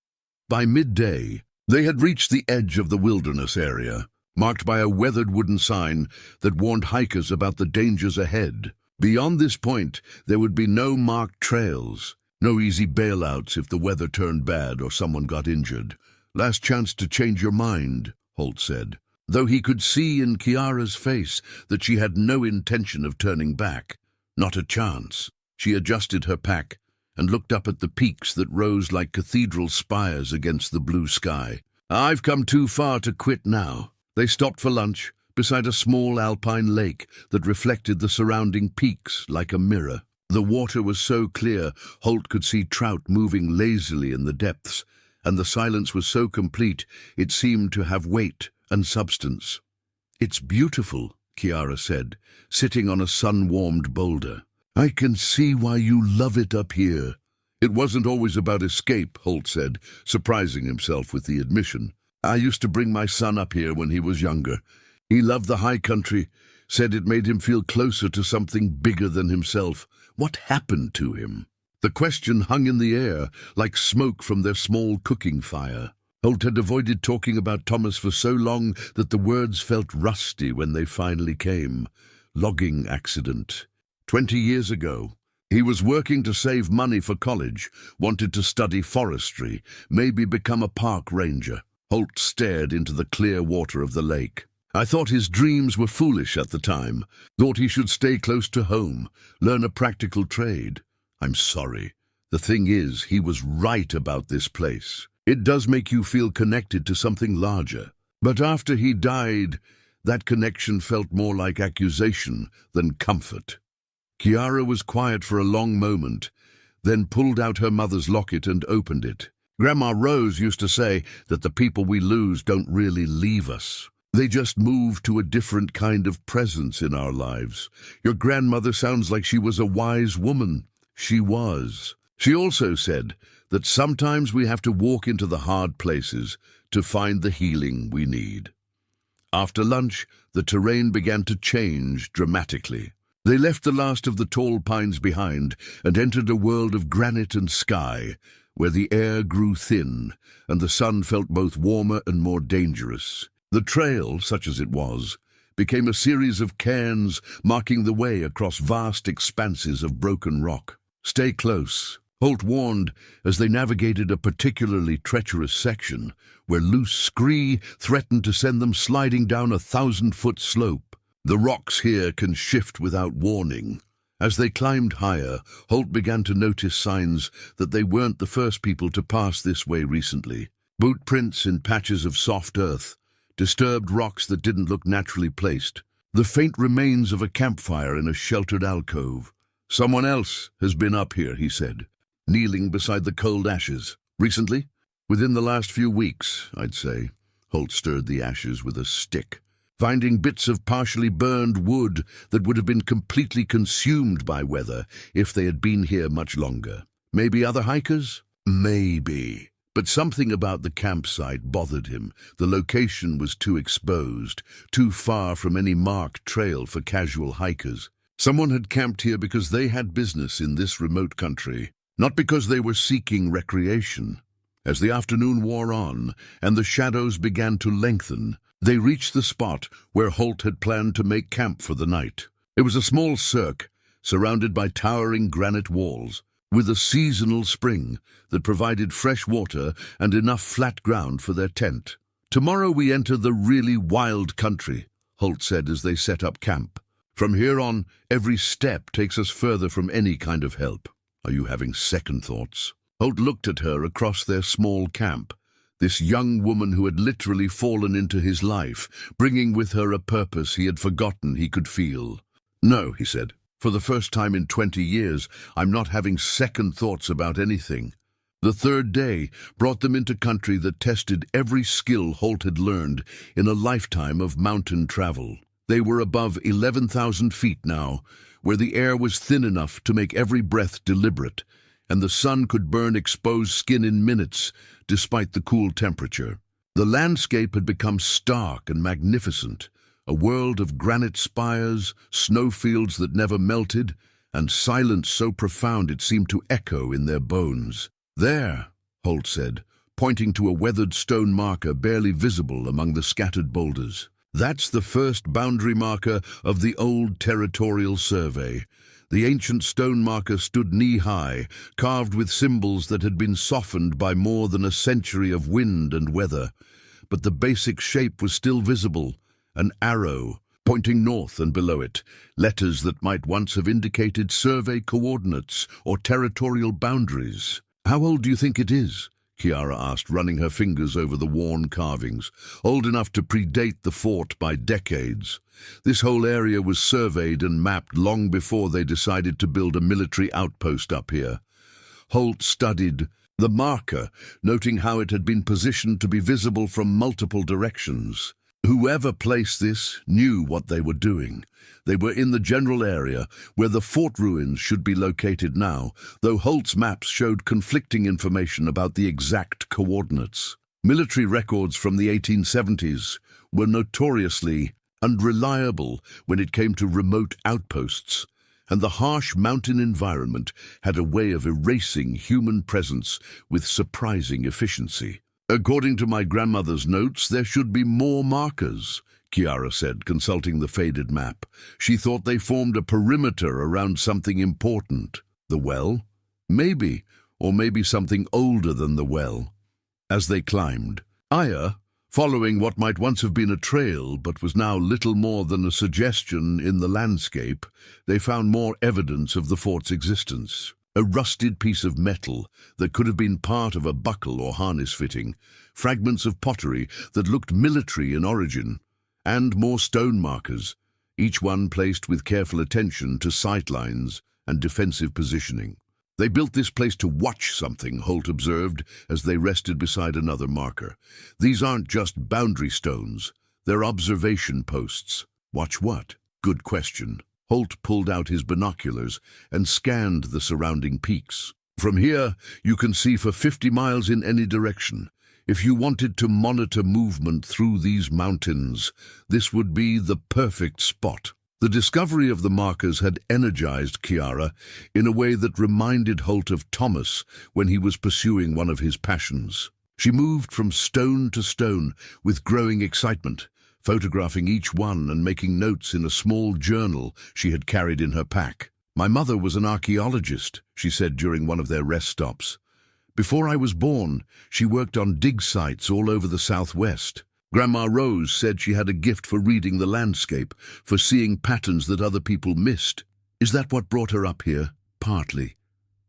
By midday, they had reached the edge of the wilderness area, marked by a weathered wooden sign that warned hikers about the dangers ahead. Beyond this point, there would be no marked trails, no easy bailouts if the weather turned bad or someone got injured. "Last chance to change your mind," Holt said, though he could see in Kiara's face that she had no intention of turning back. Not a chance. She adjusted her pack and looked up at the peaks that rose like cathedral spires against the blue sky. "I've come too far to quit now." They stopped for lunch beside a small alpine lake that reflected the surrounding peaks like a mirror. The water was so clear Holt could see trout moving lazily in the depths, and the silence was so complete it seemed to have weight and substance. "It's beautiful," Kiara said, sitting on a sun-warmed boulder. "I can see why you love it up here." "It wasn't always about escape," Holt said, surprising himself with the admission. "I used to bring my son up here when he was younger. He loved the high country, said it made him feel closer to something bigger than himself. What happened to him?" The question hung in the air, like smoke from their small cooking fire. Holt had avoided talking about Thomas for so long that the words felt rusty when they finally came. Logging accident. 20 years ago. He was working to save money for college, wanted to study forestry, maybe become a park ranger. Holt stared into the clear water of the lake. "I thought his dreams were foolish at the time, thought he should stay close to home, learn a practical trade. I'm sorry. The thing is, he was right about this place. It does make you feel connected to something larger. But after he died, that connection felt more like accusation than comfort." Kiara was quiet for a long moment, then pulled out her mother's locket and opened it. "Grandma Rose used to say that the people we lose don't really leave us. They just move to a different kind of presence in our lives. Your grandmother sounds like she was a wise woman." She was. She also said that sometimes we have to walk into the hard places to find the healing we need. After lunch, the terrain began to change dramatically. They left the last of the tall pines behind and entered a world of granite and sky, where the air grew thin and the sun felt both warmer and more dangerous. The trail, such as it was, became a series of cairns marking the way across vast expanses of broken rock. "Stay close," Holt warned as they navigated a particularly treacherous section where loose scree threatened to send them sliding down a 1,000-foot slope. The rocks here can shift without warning. As they climbed higher, Holt began to notice signs that they weren't the first people to pass this way recently. Boot prints in patches of soft earth, disturbed rocks that didn't look naturally placed, the faint remains of a campfire in a sheltered alcove. "Someone else has been up here," he said, kneeling beside the cold ashes. "Recently? Within the last few weeks, I'd say." Holt stirred the ashes with a stick, finding bits of partially burned wood that would have been completely consumed by weather if they had been here much longer. Maybe other hikers? Maybe. But something about the campsite bothered him. The location was too exposed, too far from any marked trail for casual hikers. Someone had camped here because they had business in this remote country, not because they were seeking recreation. As the afternoon wore on and the shadows began to lengthen, they reached the spot where Holt had planned to make camp for the night. It was a small cirque, surrounded by towering granite walls, with a seasonal spring that provided fresh water and enough flat ground for their tent. "Tomorrow we enter the really wild country," Holt said as they set up camp. "From here on, every step takes us further from any kind of help. Are you having second thoughts?" Holt looked at her across their small camp, this young woman who had literally fallen into his life, bringing with her a purpose he had forgotten he could feel. "No," he said. "For the first time in 20 years, I'm not having second thoughts about anything." The third day brought them into country that tested every skill Holt had learned in a lifetime of mountain travel. They were above 11,000 feet now, where the air was thin enough to make every breath deliberate, and the sun could burn exposed skin in minutes, despite the cool temperature. The landscape had become stark and magnificent, a world of granite spires, snowfields that never melted, and silence so profound it seemed to echo in their bones. "There," Holt said, pointing to a weathered stone marker barely visible among the scattered boulders. "That's the first boundary marker of the old territorial survey." The ancient stone marker stood knee-high, carved with symbols that had been softened by more than a century of wind and weather. But the basic shape was still visible, an arrow, pointing north, and below it, letters that might once have indicated survey coordinates or territorial boundaries. "How old do you think it is?" Kiara asked, running her fingers over the worn carvings. "Old enough to predate the fort by decades. This whole area was surveyed and mapped long before they decided to build a military outpost up here." Holt studied the marker, noting how it had been positioned to be visible from multiple directions. Whoever placed this knew what they were doing. They were in the general area where the fort ruins should be located now, though Holt's maps showed conflicting information about the exact coordinates. Military records from the 1870s were notoriously unreliable when it came to remote outposts, and the harsh mountain environment had a way of erasing human presence with surprising efficiency. "According to my grandmother's notes, there should be more markers," Kiara said, consulting the faded map. She thought they formed a perimeter around something important. The well? Maybe, or maybe something older than the well. As they climbed, Aya, following what might once have been a trail but was now little more than a suggestion in the landscape, they found more evidence of the fort's existence. A rusted piece of metal that could have been part of a buckle or harness fitting, fragments of pottery that looked military in origin, and more stone markers, each one placed with careful attention to sightlines and defensive positioning. "They built this place to watch something," Holt observed as they rested beside another marker. "These aren't just boundary stones, they're observation posts." "Watch what?" "Good question." Holt pulled out his binoculars and scanned the surrounding peaks. "From here, you can see for 50 miles in any direction. If you wanted to monitor movement through these mountains, this would be the perfect spot." The discovery of the markers had energized Kiara in a way that reminded Holt of Thomas when he was pursuing one of his passions. She moved from stone to stone with growing excitement, photographing each one and making notes in a small journal she had carried in her pack. "My mother was an archaeologist," she said during one of their rest stops. "Before I was born, she worked on dig sites all over the southwest. Grandma Rose said she had a gift for reading the landscape, for seeing patterns that other people missed. Is that what brought her up here? Partly.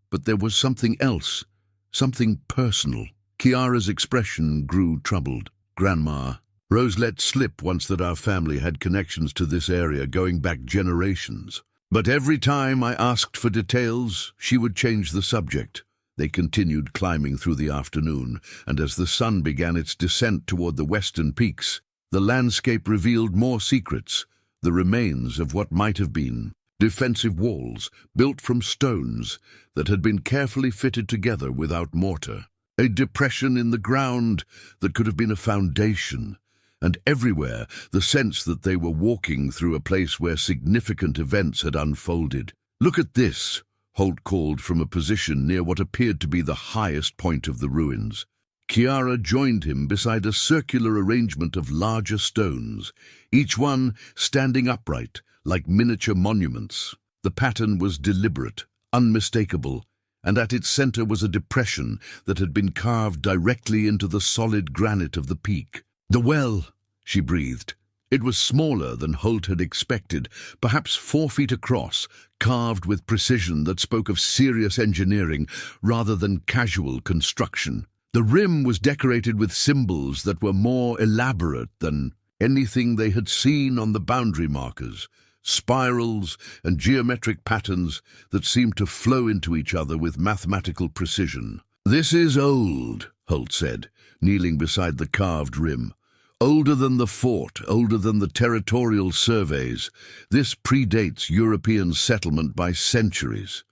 But there was something else, something personal." Kiara's expression grew troubled. "Grandma, Rose let slip once that our family had connections to this area going back generations. But every time I asked for details, she would change the subject." They continued climbing through the afternoon, and as the sun began its descent toward the western peaks, the landscape revealed more secrets, the remains of what might have been defensive walls built from stones that had been carefully fitted together without mortar. A depression in the ground that could have been a foundation, and everywhere the sense that they were walking through a place where significant events had unfolded. "Look at this," Holt called from a position near what appeared to be the highest point of the ruins. Kiara joined him beside a circular arrangement of larger stones, each one standing upright, like miniature monuments. The pattern was deliberate, unmistakable, and at its center was a depression that had been carved directly into the solid granite of the peak. "The well," she breathed. It was smaller than Holt had expected, perhaps 4 feet across, carved with precision that spoke of serious engineering rather than casual construction. The rim was decorated with symbols that were more elaborate than anything they had seen on the boundary markers, spirals and geometric patterns that seemed to flow into each other with mathematical precision. "This is old," Holt said, kneeling beside the carved rim. Older than the fort, older than the territorial surveys, this predates European settlement by centuries.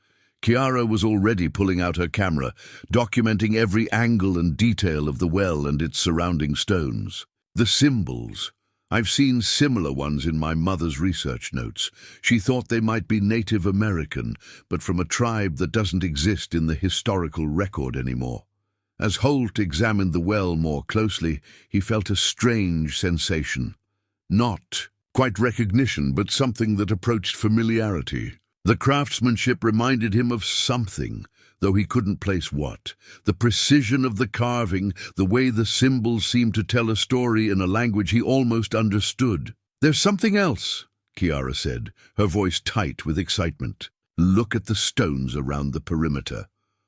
Chiara was already pulling out her camera, documenting every angle and detail of the well and its surrounding stones. The symbols. I've seen similar ones in my mother's research notes. She thought they might be Native American, but from a tribe that doesn't exist in the historical record anymore. As Holt examined the well more closely, he felt a strange sensation. Not quite recognition, but something that approached familiarity. The craftsmanship reminded him of something, though he couldn't place what. The precision of the carving, the way the symbols seemed to tell a story in a language he almost understood. "There's something else," Chiara said, her voice tight with excitement. "Look at the stones around the perimeter."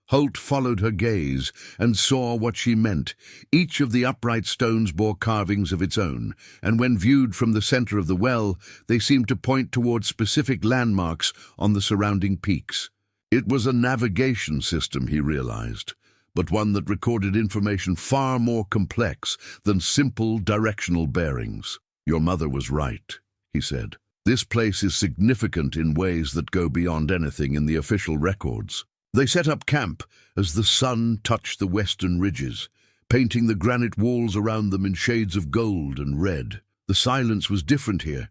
Holt followed her gaze and saw what she meant. Each of the upright stones bore carvings of its own, and when viewed from the center of the well, they seemed to point toward specific landmarks on the surrounding peaks. It was a navigation system, he realized, but one that recorded information far more complex than simple directional bearings. "Your mother was right," he said. "This place is significant in ways that go beyond anything in the official records." They set up camp as the sun touched the western ridges, painting the granite walls around them in shades of gold and red. The silence was different here,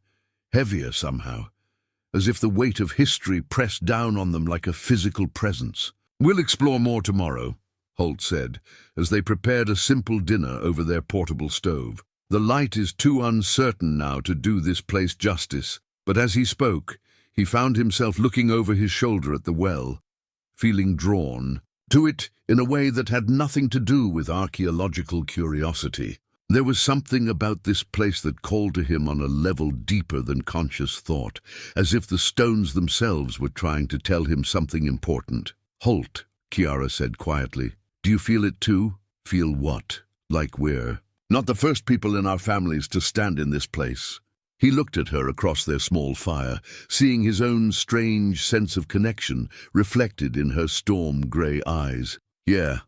heavier somehow, as if the weight of history pressed down on them like a physical presence. "We'll explore more tomorrow," Holt said, as they prepared a simple dinner over their portable stove. "The light is too uncertain now to do this place justice." But as he spoke, he found himself looking over his shoulder at the well, feeling drawn to it in a way that had nothing to do with archaeological curiosity. There was something about this place that called to him on a level deeper than conscious thought, as if the stones themselves were trying to tell him something important. "Holt," Chiara said quietly, "do you feel it too?" "Feel what?" "Like we're not the first people in our families to stand in this place." He looked at her across their small fire, seeing his own strange sense of connection reflected in her storm-grey eyes. "Yeah,"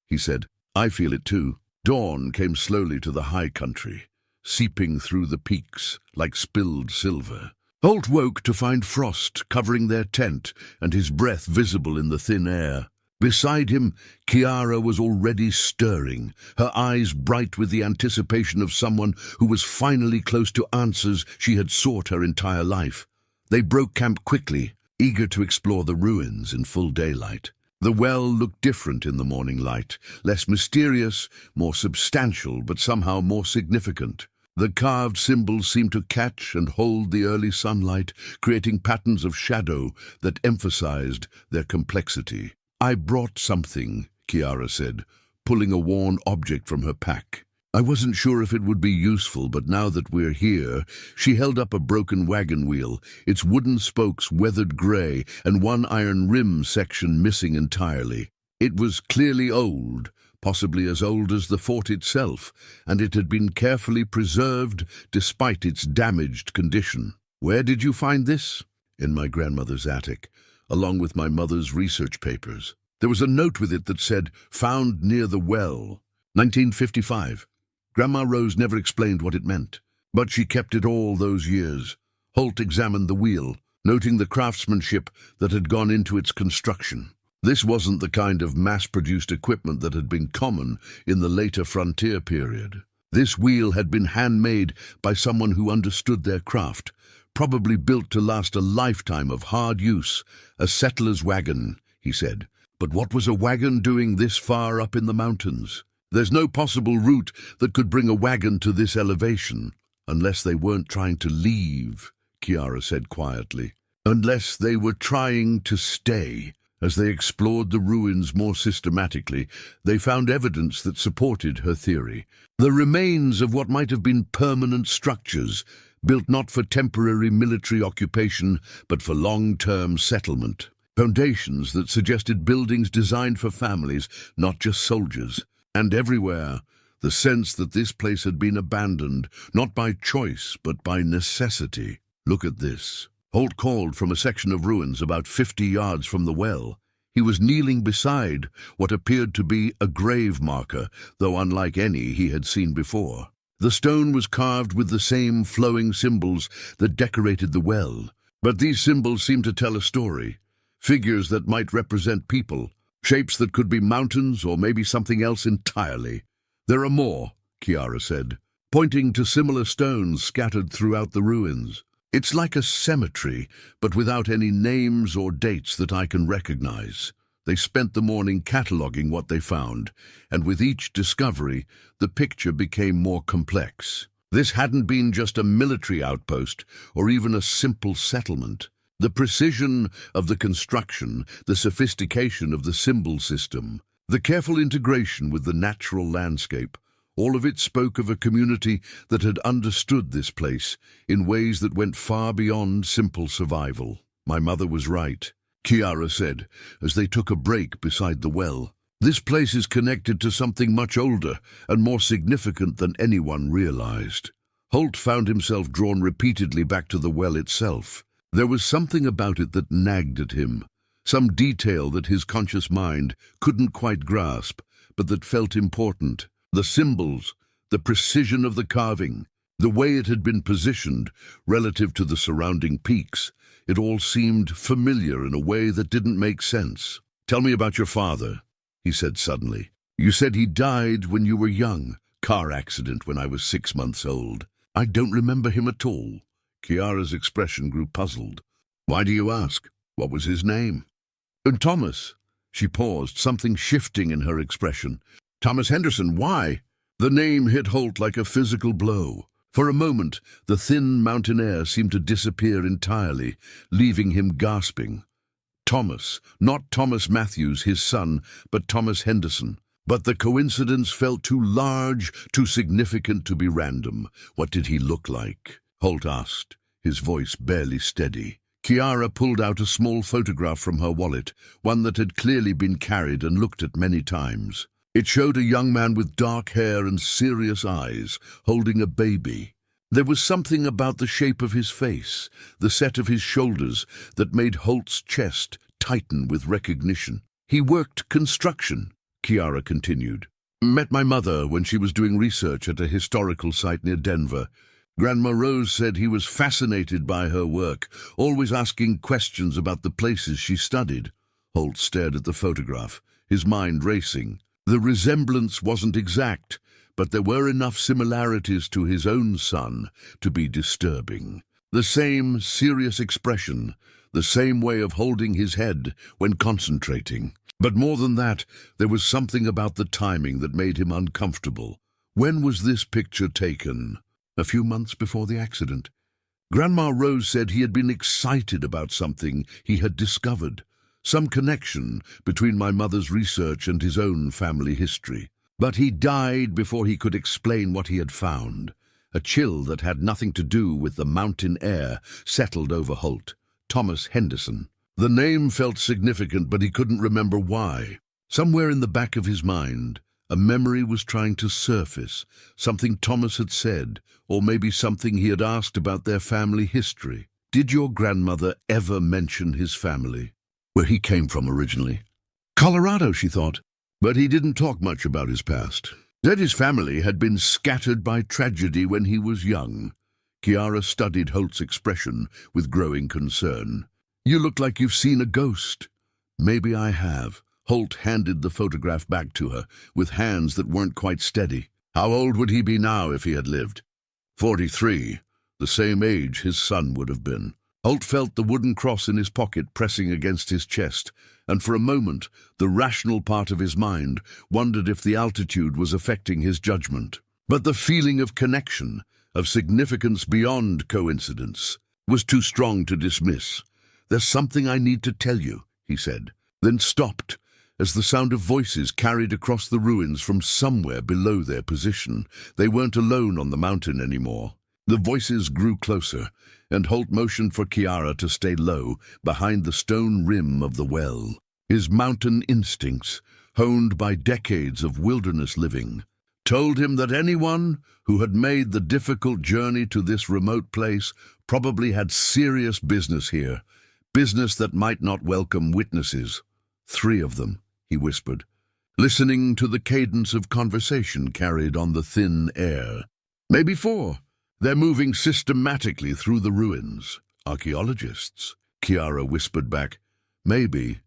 he said, "I feel it too." Dawn came slowly to the high country, seeping through the peaks like spilled silver. Holt woke to find frost covering their tent and his breath visible in the thin air. Beside him, Chiara was already stirring, her eyes bright with the anticipation of someone who was finally close to answers she had sought her entire life. They broke camp quickly, eager to explore the ruins in full daylight. The well looked different in the morning light, less mysterious, more substantial, but somehow more significant. The carved symbols seemed to catch and hold the early sunlight, creating patterns of shadow that emphasized their complexity. "I brought something," Chiara said, pulling a worn object from her pack. "I wasn't sure if it would be useful, but now that we're here..." She held up a broken wagon wheel, its wooden spokes weathered gray and one iron rim section missing entirely. It was clearly old, possibly as old as the fort itself, and it had been carefully preserved despite its damaged condition. "Where did you find this?" "In my grandmother's attic, along with my mother's research papers. There was a note with it that said, 'Found near the well, 1955. Grandma Rose never explained what it meant, but she kept it all those years. Holt examined the wheel, noting the craftsmanship that had gone into its construction. This wasn't the kind of mass-produced equipment that had been common in the later frontier period. This wheel had been handmade by someone who understood their craft, probably built to last a lifetime of hard use. A settler's wagon, he said. But what was a wagon doing this far up in the mountains? There's no possible route that could bring a wagon to this elevation, unless they weren't trying to leave, Chiara said quietly. Unless they were trying to stay. As they explored the ruins more systematically, they found evidence that supported her theory. The remains of what might have been permanent structures, built not for temporary military occupation, but for long-term settlement. Foundations that suggested buildings designed for families, not just soldiers. And everywhere, the sense that this place had been abandoned, not by choice, but by necessity. Look at this. Holt called from a section of ruins about 50 yards from the well. He was kneeling beside what appeared to be a grave marker, though unlike any he had seen before. The stone was carved with the same flowing symbols that decorated the well. But these symbols seemed to tell a story. Figures that might represent people. Shapes that could be mountains or maybe something else entirely. "There are more," Kiara said, pointing to similar stones scattered throughout the ruins. "It's like a cemetery, but without any names or dates that I can recognize." They spent the morning cataloging what they found, and with each discovery, the picture became more complex. This hadn't been just a military outpost or even a simple settlement. The precision of the construction, the sophistication of the symbol system, the careful integration with the natural landscape, all of it spoke of a community that had understood this place in ways that went far beyond simple survival. "My mother was right," Kiara said, as they took a break beside the well. "This place is connected to something much older and more significant than anyone realized." Holt found himself drawn repeatedly back to the well itself. There was something about it that nagged at him, some detail that his conscious mind couldn't quite grasp, but that felt important. The symbols, the precision of the carving, the way it had been positioned relative to the surrounding peaks, it all seemed familiar in a way that didn't make sense. "Tell me about your father," he said suddenly. "You said he died when you were young. Car accident when I was 6 months old. I don't remember him at all." Kiara's expression grew puzzled. "Why do you ask? What was his name?" "Thomas." She paused, something shifting in her expression. "Thomas Henderson, why?" The name hit Holt like a physical blow. For a moment, the thin mountain air seemed to disappear entirely, leaving him gasping. Thomas, not Thomas Matthews, his son, but Thomas Henderson. But the coincidence felt too large, too significant to be random. "What did he look like?" Holt asked, his voice barely steady. Kiara pulled out a small photograph from her wallet, one that had clearly been carried and looked at many times. It showed a young man with dark hair and serious eyes, holding a baby. There was something about the shape of his face, the set of his shoulders, that made Holt's chest tighten with recognition. "He worked construction," Kiara continued. "Met my mother when she was doing research at a historical site near Denver. Grandma Rose said he was fascinated by her work, always asking questions about the places she studied." Holt stared at the photograph, his mind racing. The resemblance wasn't exact, but there were enough similarities to his own son to be disturbing. The same serious expression, the same way of holding his head when concentrating. But more than that, there was something about the timing that made him uncomfortable. When was this picture taken? "A few months before the accident." Grandma Rose said he had been excited about something he had discovered, some connection between my mother's research and his own family history. But he died before he could explain what he had found. A chill that had nothing to do with the mountain air settled over Holt. Thomas Henderson. The name felt significant, but he couldn't remember why. Somewhere in the back of his mind, a memory was trying to surface, something Thomas had said, or maybe something he had asked about their family history. Did your grandmother ever mention his family? Where he came from originally? Colorado, she thought. But he didn't talk much about his past. Said his family had been scattered by tragedy when he was young. Kiara studied Holt's expression with growing concern. "You look like you've seen a ghost." "Maybe I have." Holt handed the photograph back to her, with hands that weren't quite steady. "How old would he be now if he had lived?" 43, the same age his son would have been. Holt felt the wooden cross in his pocket pressing against his chest, and for a moment the rational part of his mind wondered if the altitude was affecting his judgment. But the feeling of connection, of significance beyond coincidence, was too strong to dismiss. "There's something I need to tell you," he said, then stopped, as the sound of voices carried across the ruins from somewhere below their position. They weren't alone on the mountain anymore. The voices grew closer, and Holt motioned for Kiara to stay low, behind the stone rim of the well. His mountain instincts, honed by decades of wilderness living, told him that anyone who had made the difficult journey to this remote place probably had serious business here, business that might not welcome witnesses. 3 of them, he whispered, listening to the cadence of conversation carried on the thin air. Maybe 4. They're moving systematically through the ruins. Archaeologists, Kiara whispered back. Maybe,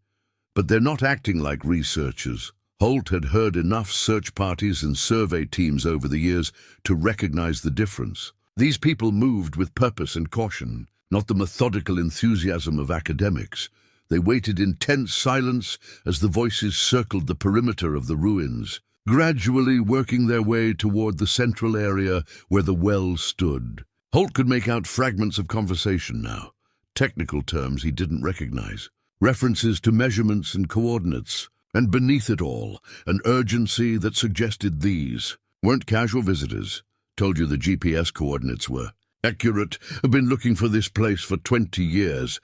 but they're not acting like researchers. Holt had heard enough search parties and survey teams over the years to recognize the difference. These people moved with purpose and caution, not the methodical enthusiasm of academics. They waited in tense silence as the voices circled the perimeter of the ruins, gradually working their way toward the central area where the well stood. Holt could make out fragments of conversation now, technical terms he didn't recognize, references to measurements and coordinates, and beneath it all, an urgency that suggested these weren't casual visitors. Told you the GPS coordinates were accurate. I've been looking for this place for 20 years.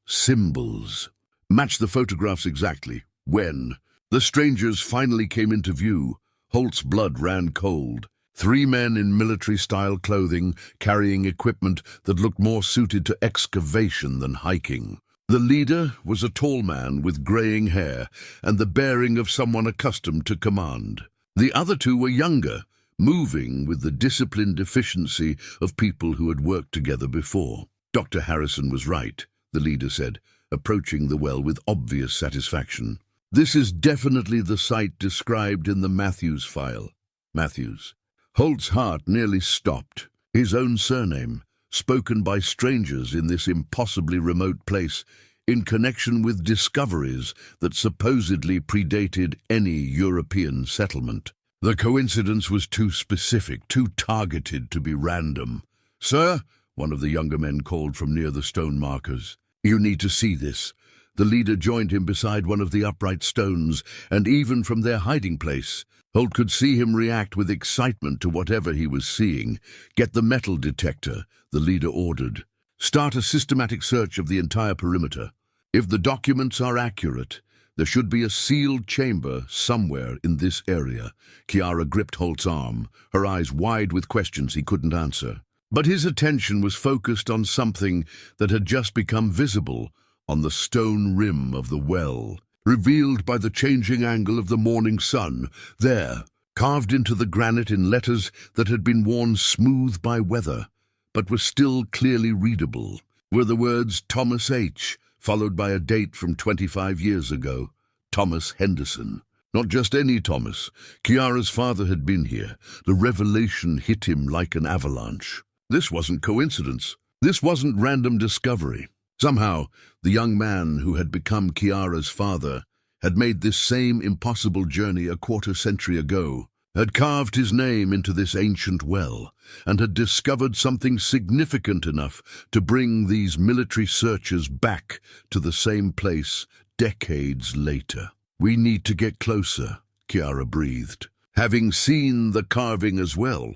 Symbols. Matched the photographs exactly. When the strangers finally came into view, Holt's blood ran cold. 3 men in military-style clothing, carrying equipment that looked more suited to excavation than hiking. The leader was a tall man with graying hair and the bearing of someone accustomed to command. The other 2 were younger, moving with the disciplined efficiency of people who had worked together before. Dr. Harrison was right, the leader said, approaching the well with obvious satisfaction. This is definitely the site described in the Matthews file. Matthews. Holt's heart nearly stopped. His own surname, spoken by strangers in this impossibly remote place, in connection with discoveries that supposedly predated any European settlement. The coincidence was too specific, too targeted to be random. "Sir," one of the younger men called from near the stone markers. "You need to see this." The leader joined him beside one of the upright stones, and even from their hiding place, Holt could see him react with excitement to whatever he was seeing. "Get the metal detector," the leader ordered. "Start a systematic search of the entire perimeter. If the documents are accurate, there should be a sealed chamber somewhere in this area." Kiara gripped Holt's arm, her eyes wide with questions he couldn't answer. But his attention was focused on something that had just become visible on the stone rim of the well, revealed by the changing angle of the morning sun. There, carved into the granite in letters that had been worn smooth by weather, but were still clearly readable, were the words Thomas H., followed by a date from 25 years ago. Thomas Henderson. Not just any Thomas. Kiara's father had been here. The revelation hit him like an avalanche. This wasn't coincidence. This wasn't random discovery. Somehow, the young man who had become Kiara's father had made this same impossible journey a quarter-century ago, had carved his name into this ancient well, and had discovered something significant enough to bring these military searchers back to the same place decades later. "We need to get closer," Kiara breathed. Having seen the carving as well,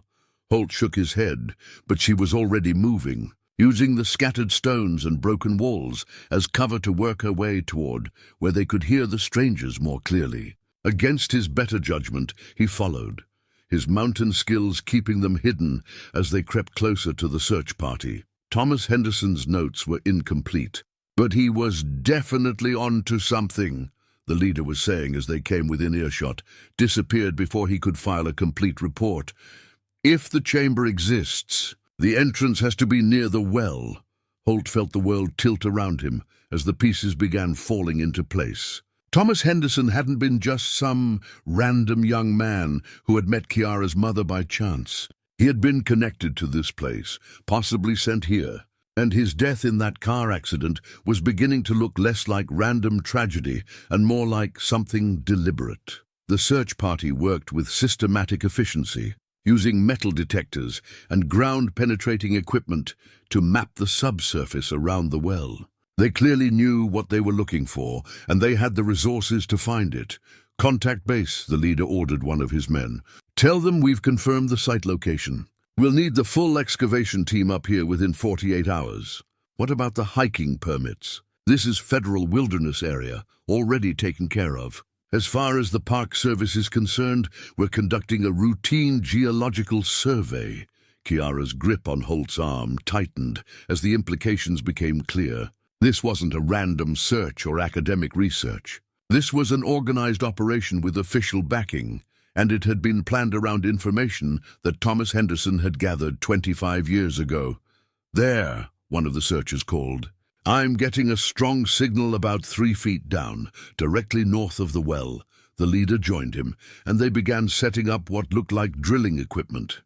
Holt shook his head, but she was already moving, using the scattered stones and broken walls as cover to work her way toward where they could hear the strangers more clearly. Against his better judgment, he followed, his mountain skills keeping them hidden as they crept closer to the search party. Thomas Henderson's notes were incomplete, but he was definitely onto something, the leader was saying as they came within earshot, disappeared before he could file a complete report. "If the chamber exists, the entrance has to be near the well." Holt felt the world tilt around him as the pieces began falling into place. Thomas Henderson hadn't been just some random young man who had met Kiara's mother by chance. He had been connected to this place, possibly sent here, and his death in that car accident was beginning to look less like random tragedy and more like something deliberate. The search party worked with systematic efficiency, using metal detectors and ground-penetrating equipment to map the subsurface around the well. They clearly knew what they were looking for, and they had the resources to find it. "Contact base," the leader ordered one of his men. "Tell them we've confirmed the site location. We'll need the full excavation team up here within 48 hours. What about the hiking permits? This is federal wilderness area, already taken care of. As far as the Park Service is concerned, we're conducting a routine geological survey." Kiara's grip on Holt's arm tightened as the implications became clear. This wasn't a random search or academic research. This was an organized operation with official backing, and it had been planned around information that Thomas Henderson had gathered 25 years ago. "There," one of the searchers called. "I'm getting a strong signal about 3 feet down, directly north of the well." The leader joined him, and they began setting up what looked like drilling equipment.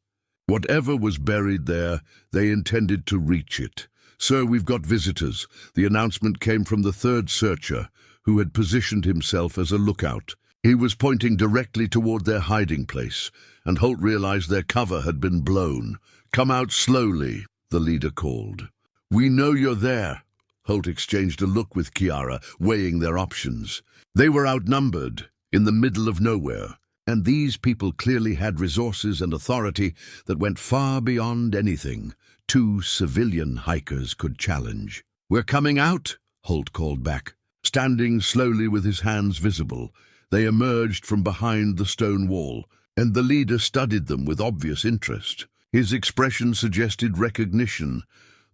Whatever was buried there, they intended to reach it. "Sir, we've got visitors." The announcement came from the third searcher, who had positioned himself as a lookout. He was pointing directly toward their hiding place, and Holt realized their cover had been blown. "Come out slowly," the leader called. "We know you're there." Holt exchanged a look with Kiara, weighing their options. They were outnumbered, in the middle of nowhere, and these people clearly had resources and authority that went far beyond anything 2 civilian hikers could challenge. "We're coming out," Holt called back. Standing slowly with his hands visible, they emerged from behind the stone wall, and the leader studied them with obvious interest. His expression suggested recognition,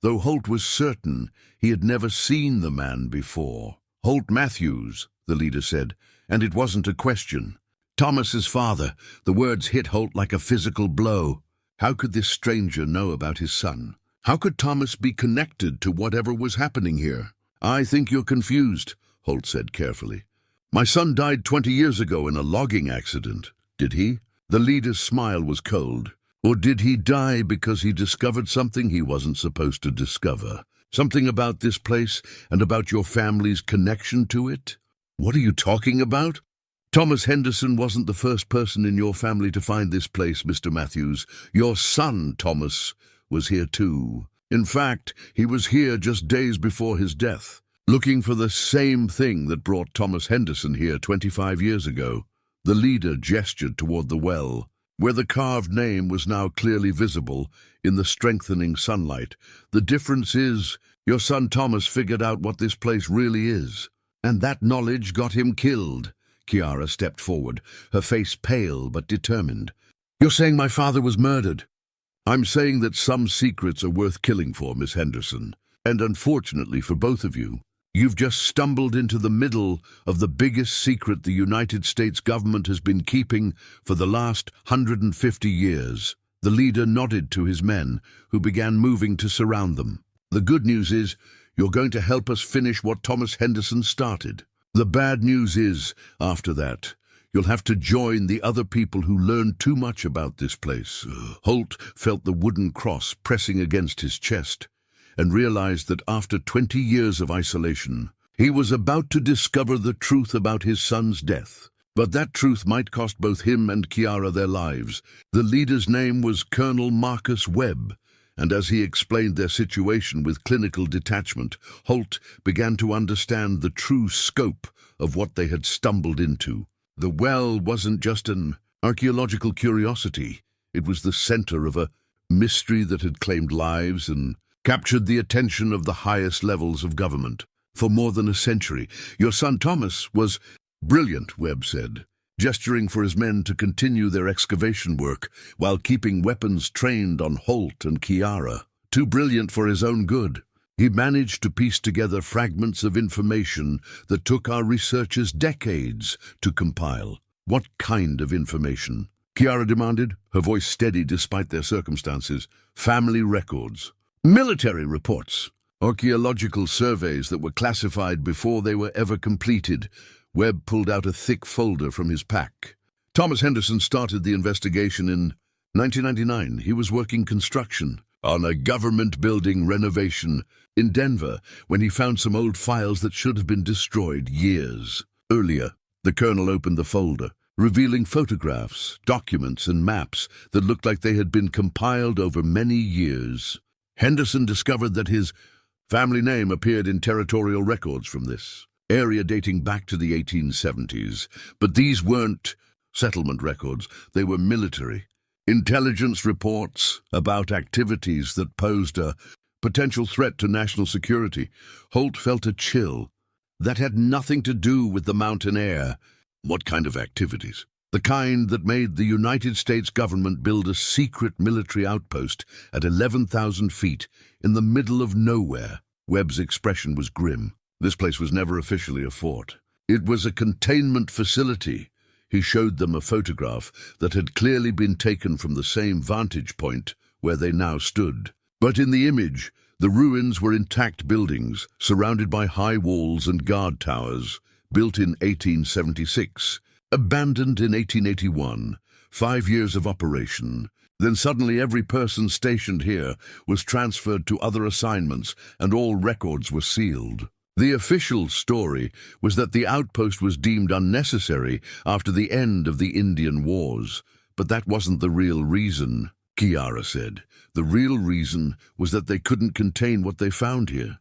though Holt was certain he had never seen the man before. "Holt Matthews," the leader said, and it wasn't a question. Thomas's father. The words hit Holt like a physical blow. How could this stranger know about his son? How could Thomas be connected to whatever was happening here? "I think you're confused," Holt said carefully. "My son died 20 years ago in a logging accident." "Did he?" The leader's smile was cold. "Or did he die because he discovered something he wasn't supposed to discover? Something about this place and about your family's connection to it?" "What are you talking about?" "Thomas Henderson wasn't the first person in your family to find this place, Mr. Matthews. Your son, Thomas, was here too. In fact, he was here just days before his death, looking for the same thing that brought Thomas Henderson here 25 years ago." The leader gestured toward the well, where the carved name was now clearly visible in the strengthening sunlight. "The difference is, your son Thomas figured out what this place really is, and that knowledge got him killed." Kiara stepped forward, her face pale but determined. "You're saying my father was murdered?" "I'm saying that some secrets are worth killing for, Miss Henderson, and unfortunately for both of you, you've just stumbled into the middle of the biggest secret the United States government has been keeping for the last 150 years. The leader nodded to his men, who began moving to surround them. "The good news is, you're going to help us finish what Thomas Henderson started. The bad news is, after that, you'll have to join the other people who learned too much about this place." Holt felt the wooden cross pressing against his chest, and realized that after 20 years of isolation, he was about to discover the truth about his son's death. But that truth might cost both him and Kiara their lives. The leader's name was Colonel Marcus Webb, and as he explained their situation with clinical detachment, Holt began to understand the true scope of what they had stumbled into. The well wasn't just an archaeological curiosity. It was the center of a mystery that had claimed lives and captured the attention of the highest levels of government. For more than a century, your son Thomas was brilliant, Webb said, gesturing for his men to continue their excavation work while keeping weapons trained on Holt and Kiara. Too brilliant for his own good, he managed to piece together fragments of information that took our researchers decades to compile. "What kind of information?" Kiara demanded, her voice steady despite their circumstances. "Family records, military reports, archaeological surveys that were classified before they were ever completed." Webb pulled out a thick folder from his pack. "Thomas Henderson started the investigation in 1999. He was working construction on a government building renovation in Denver when he found some old files that should have been destroyed years earlier." The colonel opened the folder, revealing photographs, documents, and maps that looked like they had been compiled over many years. Henderson discovered that his family name appeared in territorial records from this area dating back to the 1870s, but these weren't settlement records, they were military. Intelligence reports about activities that posed a potential threat to national security. Holt felt a chill. That had nothing to do with the mountain air. What kind of activities? The kind that made the United States government build a secret military outpost at 11,000 feet in the middle of nowhere. Webb's expression was grim. This place was never officially a fort. It was a containment facility. He showed them a photograph that had clearly been taken from the same vantage point where they now stood. But in the image, the ruins were intact buildings, surrounded by high walls and guard towers, built in 1876, abandoned in 1881, 5 years of operation. Then suddenly every person stationed here was transferred to other assignments and all records were sealed. The official story was that the outpost was deemed unnecessary after the end of the Indian Wars, but that wasn't the real reason, Kiara said. The real reason was that they couldn't contain what they found here.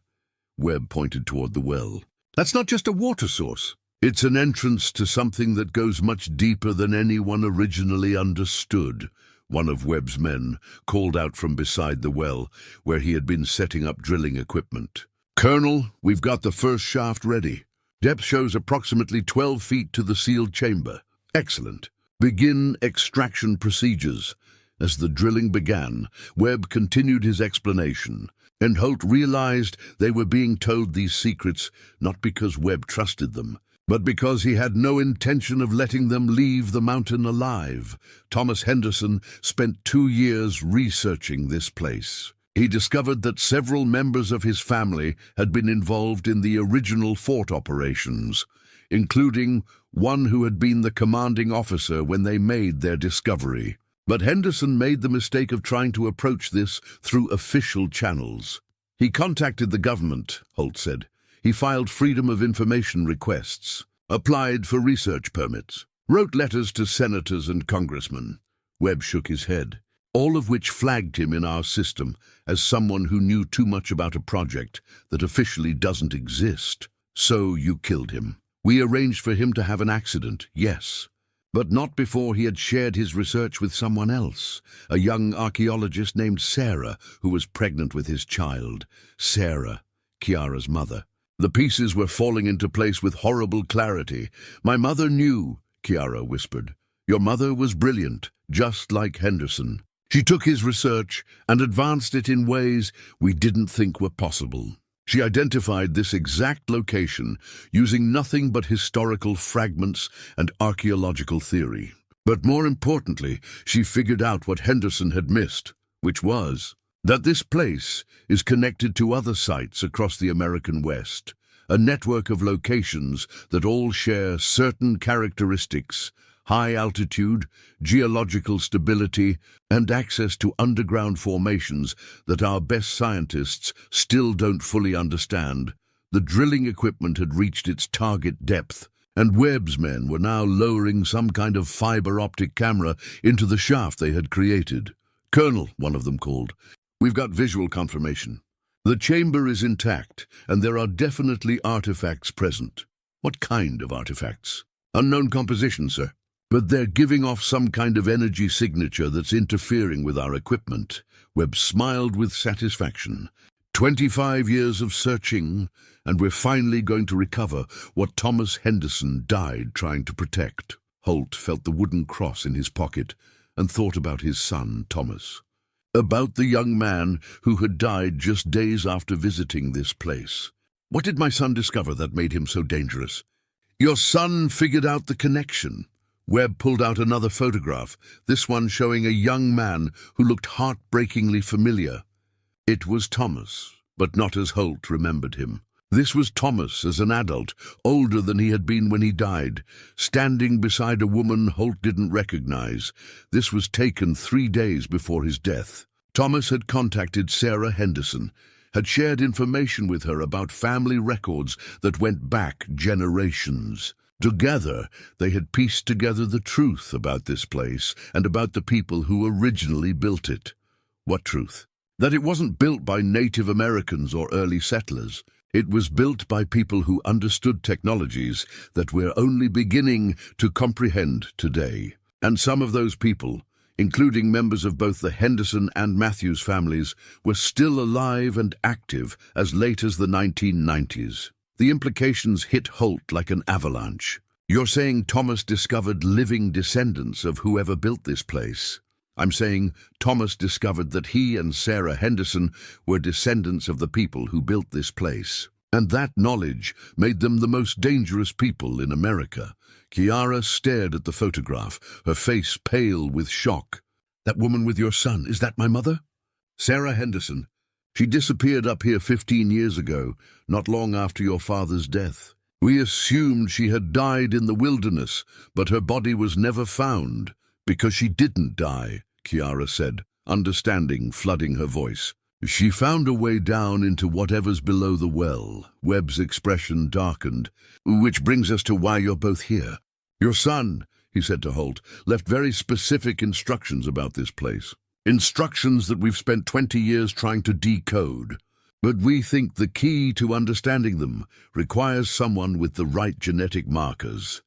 Webb pointed toward the well. That's not just a water source. It's an entrance to something that goes much deeper than anyone originally understood, one of Webb's men called out from beside the well, where he had been setting up drilling equipment. Colonel, we've got the first shaft ready. Depth shows approximately 12 feet to the sealed chamber. Excellent. Begin extraction procedures. As the drilling began, Webb continued his explanation, and Holt realized they were being told these secrets not because Webb trusted them, but because he had no intention of letting them leave the mountain alive. Thomas Henderson spent 2 years researching this place. He discovered that several members of his family had been involved in the original fort operations, including one who had been the commanding officer when they made their discovery. But Henderson made the mistake of trying to approach this through official channels. He contacted the government, Holt said. He filed Freedom of Information requests, applied for research permits, wrote letters to senators and congressmen. Webb shook his head, all of which flagged him in our system as someone who knew too much about a project that officially doesn't exist. So you killed him. We arranged for him to have an accident, yes, but not before he had shared his research with someone else, a young archaeologist named Sarah, who was pregnant with his child. Sarah, Kiara's mother. The pieces were falling into place with horrible clarity. My mother knew, Kiara whispered. Your mother was brilliant, just like Henderson. She took his research and advanced it in ways we didn't think were possible. She identified this exact location using nothing but historical fragments and archaeological theory. But more importantly, she figured out what Henderson had missed, which was that this place is connected to other sites across the American West, a network of locations that all share certain characteristics: high altitude, geological stability, and access to underground formations that our best scientists still don't fully understand. The drilling equipment had reached its target depth, and Webb's men were now lowering some kind of fiber optic camera into the shaft they had created. Colonel, one of them called, we've got visual confirmation. The chamber is intact, and there are definitely artifacts present. What kind of artifacts? Unknown composition, sir. But they're giving off some kind of energy signature that's interfering with our equipment. Webb smiled with satisfaction. 25 years of searching, and we're finally going to recover what Thomas Henderson died trying to protect. Holt felt the wooden cross in his pocket and thought about his son, Thomas. About the young man who had died just days after visiting this place. What did my son discover that made him so dangerous? Your son figured out the connection. Webb pulled out another photograph, this one showing a young man who looked heartbreakingly familiar. It was Thomas, but not as Holt remembered him. This was Thomas as an adult, older than he had been when he died, standing beside a woman Holt didn't recognize. This was taken 3 days before his death. Thomas had contacted Sarah Henderson, had shared information with her about family records that went back generations. Together, they had pieced together the truth about this place and about the people who originally built it. What truth? That it wasn't built by Native Americans or early settlers. It was built by people who understood technologies that we're only beginning to comprehend today. And some of those people, including members of both the Henderson and Matthews families, were still alive and active as late as the 1990s. The implications hit Holt like an avalanche. You're saying Thomas discovered living descendants of whoever built this place. I'm saying Thomas discovered that he and Sarah Henderson were descendants of the people who built this place. And that knowledge made them the most dangerous people in America. Kiara stared at the photograph, her face pale with shock. "That woman with your son, is that my mother?" "Sarah Henderson. She disappeared up here 15 years ago, not long after your father's death. We assumed she had died in the wilderness, but her body was never found, because she didn't die," Kiara said, understanding flooding her voice. "She found a way down into whatever's below the well." Webb's expression darkened. "Which brings us to why you're both here. Your son," he said to Holt, "left very specific instructions about this place. Instructions that we've spent 20 years trying to decode. But we think the key to understanding them requires someone with the right genetic markers."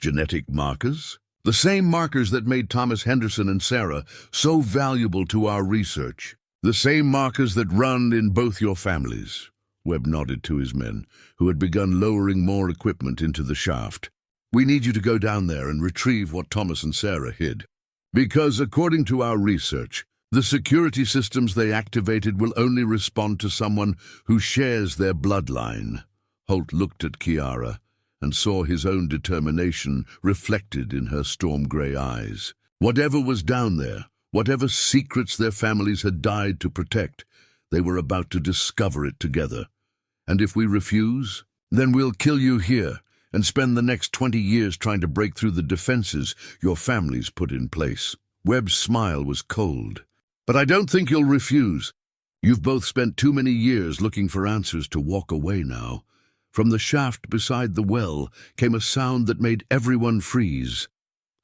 "Genetic markers?" "The same markers that made Thomas Henderson and Sarah so valuable to our research. The same markers that run in both your families." Webb nodded to his men, who had begun lowering more equipment into the shaft. "We need you to go down there and retrieve what Thomas and Sarah hid. Because, according to our research, the security systems they activated will only respond to someone who shares their bloodline." Holt looked at Kiara and saw his own determination reflected in her storm-grey eyes. Whatever was down there, whatever secrets their families had died to protect, they were about to discover it together. "And if we refuse, then we'll kill you here and spend the next 20 years trying to break through the defenses your families put in place." Webb's smile was cold. "But I don't think you'll refuse. You've both spent too many years looking for answers to walk away now." From the shaft beside the well came a sound that made everyone freeze.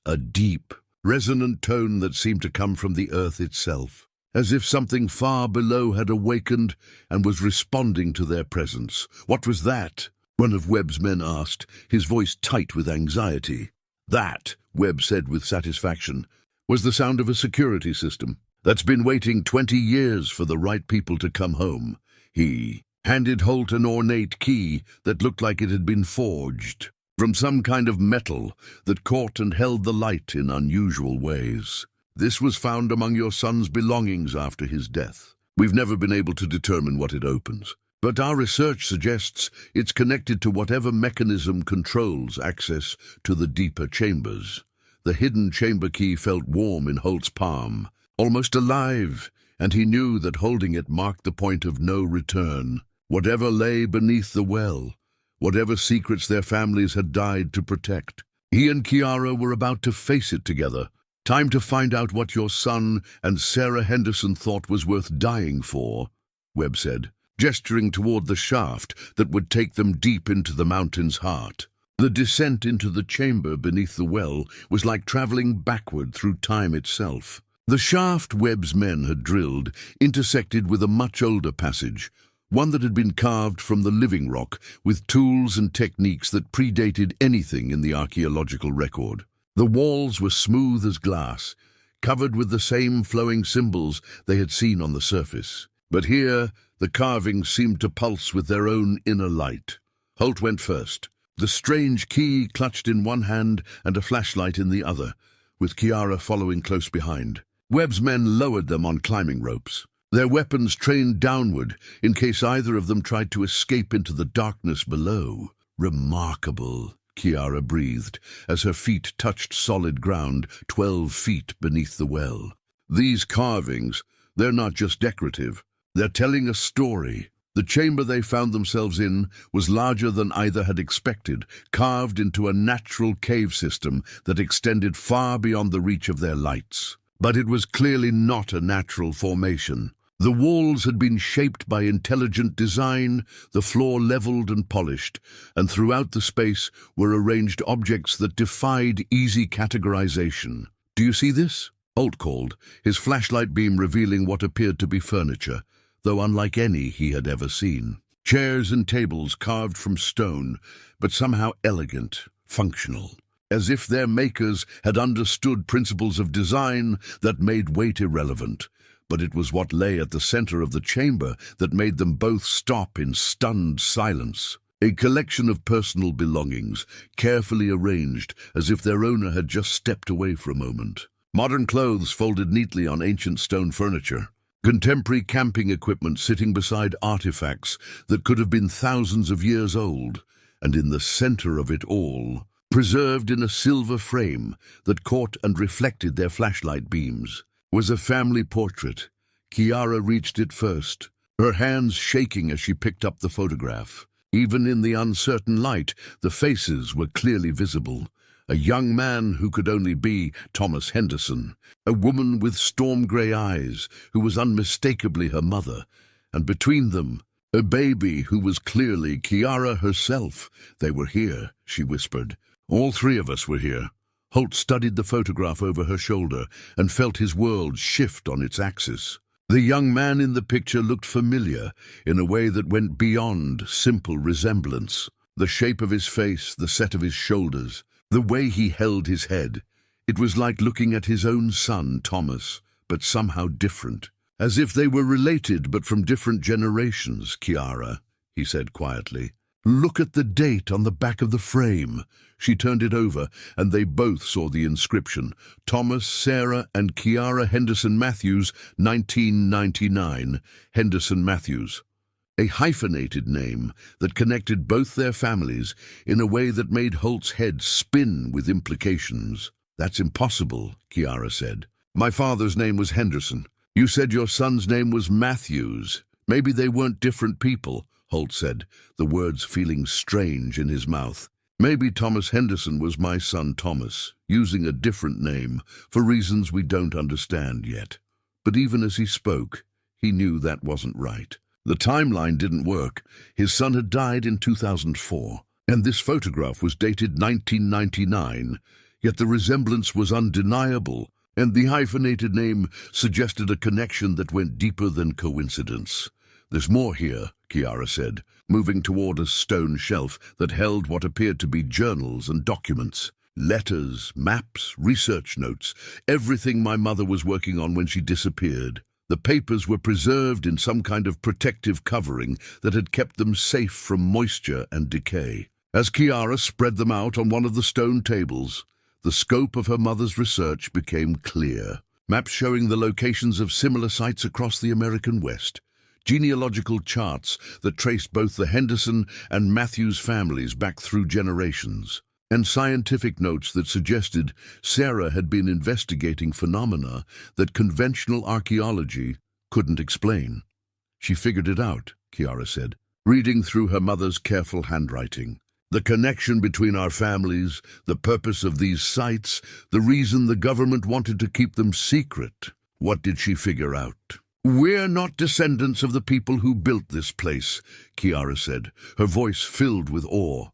A deep, resonant tone that seemed to come from the earth itself, as if something far below had awakened and was responding to their presence. "What was that?" one of Webb's men asked, his voice tight with anxiety. "That," Webb said with satisfaction, "was the sound of a security system that's been waiting 20 years for the right people to come home." He handed Holt an ornate key that looked like it had been forged from some kind of metal that caught and held the light in unusual ways. "This was found among your son's belongings after his death. We've never been able to determine what it opens, but our research suggests it's connected to whatever mechanism controls access to the deeper chambers." The hidden chamber key felt warm in Holt's palm, almost alive, and he knew that holding it marked the point of no return. Whatever lay beneath the well, whatever secrets their families had died to protect, he and Kiara were about to face it together. "Time to find out what your son and Sarah Henderson thought was worth dying for," Webb said, gesturing toward the shaft that would take them deep into the mountain's heart. The descent into the chamber beneath the well was like traveling backward through time itself. The shaft Webb's men had drilled intersected with a much older passage, one that had been carved from the living rock with tools and techniques that predated anything in the archaeological record. The walls were smooth as glass, covered with the same flowing symbols they had seen on the surface. But here, the carvings seemed to pulse with their own inner light. Holt went first, the strange key clutched in one hand and a flashlight in the other, with Kiara following close behind. Webb's men lowered them on climbing ropes, their weapons trained downward in case either of them tried to escape into the darkness below. "Remarkable," Kiara breathed, as her feet touched solid ground 12 feet beneath the well. "These carvings, they're not just decorative. They're telling a story." The chamber they found themselves in was larger than either had expected, carved into a natural cave system that extended far beyond the reach of their lights. But it was clearly not a natural formation. The walls had been shaped by intelligent design, the floor leveled and polished, and throughout the space were arranged objects that defied easy categorization. "Do you see this?" Holt called, his flashlight beam revealing what appeared to be furniture, though unlike any he had ever seen. Chairs and tables carved from stone, but somehow elegant, functional, as if their makers had understood principles of design that made weight irrelevant. But it was what lay at the center of the chamber that made them both stop in stunned silence. A collection of personal belongings, carefully arranged as if their owner had just stepped away for a moment. Modern clothes folded neatly on ancient stone furniture. Contemporary camping equipment sitting beside artifacts that could have been thousands of years old, and in the center of it all, preserved in a silver frame that caught and reflected their flashlight beams, was a family portrait. Kiara reached it first, her hands shaking as she picked up the photograph. Even in the uncertain light, the faces were clearly visible. A young man who could only be Thomas Henderson, a woman with storm-grey eyes who was unmistakably her mother, and between them, a baby who was clearly Kiara herself. "They were here," she whispered. "All three of us were here." Holt studied the photograph over her shoulder and felt his world shift on its axis. The young man in the picture looked familiar in a way that went beyond simple resemblance. The shape of his face, the set of his shoulders, the way he held his head. It was like looking at his own son, Thomas, but somehow different. "As if they were related, but from different generations, Kiara," he said quietly. "Look at the date on the back of the frame." She turned it over, and they both saw the inscription: Thomas, Sarah, and Kiara Henderson Matthews, 1999, Henderson Matthews. A hyphenated name that connected both their families in a way that made Holt's head spin with implications. "That's impossible," Kiara said. "My father's name was Henderson. You said your son's name was Matthews. Maybe they weren't different people," Holt said, the words feeling strange in his mouth. "Maybe Thomas Henderson was my son Thomas, using a different name for reasons we don't understand yet." But even as he spoke, he knew that wasn't right. The timeline didn't work. His son had died in 2004, and this photograph was dated 1999, yet the resemblance was undeniable, and the hyphenated name suggested a connection that went deeper than coincidence. "There's more here," Kiara said, moving toward a stone shelf that held what appeared to be journals and documents. Letters, maps, research notes, everything my mother was working on when she disappeared. The papers were preserved in some kind of protective covering that had kept them safe from moisture and decay. As Kiara spread them out on one of the stone tables, the scope of her mother's research became clear. Maps showing the locations of similar sites across the American West, genealogical charts that traced both the Henderson and Matthews families back through generations, and scientific notes that suggested Sarah had been investigating phenomena that conventional archaeology couldn't explain. "She figured it out," Kiara said, reading through her mother's careful handwriting. "The connection between our families, the purpose of these sites, the reason the government wanted to keep them secret. What did she figure out?" "We're not descendants of the people who built this place," Kiara said, her voice filled with awe.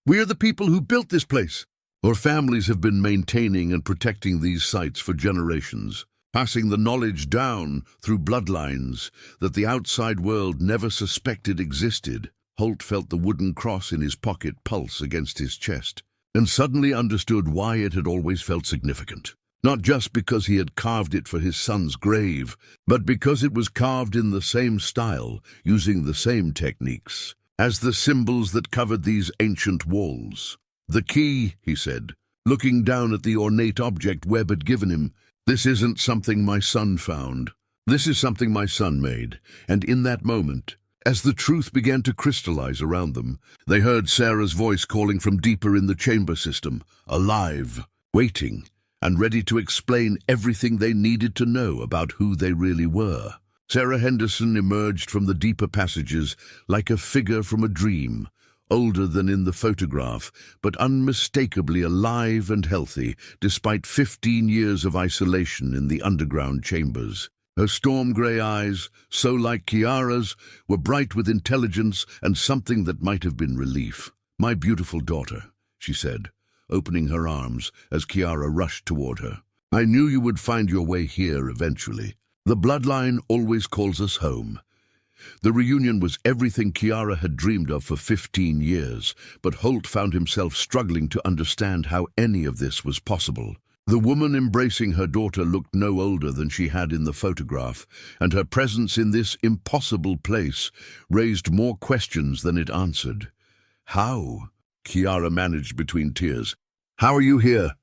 "We're the people who built this place. Our families have been maintaining and protecting these sites for generations, passing the knowledge down through bloodlines that the outside world never suspected existed." Holt felt the wooden cross in his pocket pulse against his chest, and suddenly understood why it had always felt significant. Not just because he had carved it for his son's grave, but because it was carved in the same style, using the same techniques, as the symbols that covered these ancient walls. "The key," he said, looking down at the ornate object Webb had given him. "This isn't something my son found. This is something my son made." And in that moment, as the truth began to crystallize around them, they heard Sarah's voice calling from deeper in the chamber system, alive, waiting, and ready to explain everything they needed to know about who they really were. Sarah Henderson emerged from the deeper passages like a figure from a dream, older than in the photograph, but unmistakably alive and healthy, despite 15 years of isolation in the underground chambers. Her storm-grey eyes, so like Kiara's, were bright with intelligence and something that might have been relief. "My beautiful daughter," she said, opening her arms as Kiara rushed toward her. "I knew you would find your way here eventually. The bloodline always calls us home." The reunion was everything Kiara had dreamed of for 15 years, but Holt found himself struggling to understand how any of this was possible. The woman embracing her daughter looked no older than she had in the photograph, and her presence in this impossible place raised more questions than it answered. "How?" Kiara managed between tears. "How are you here?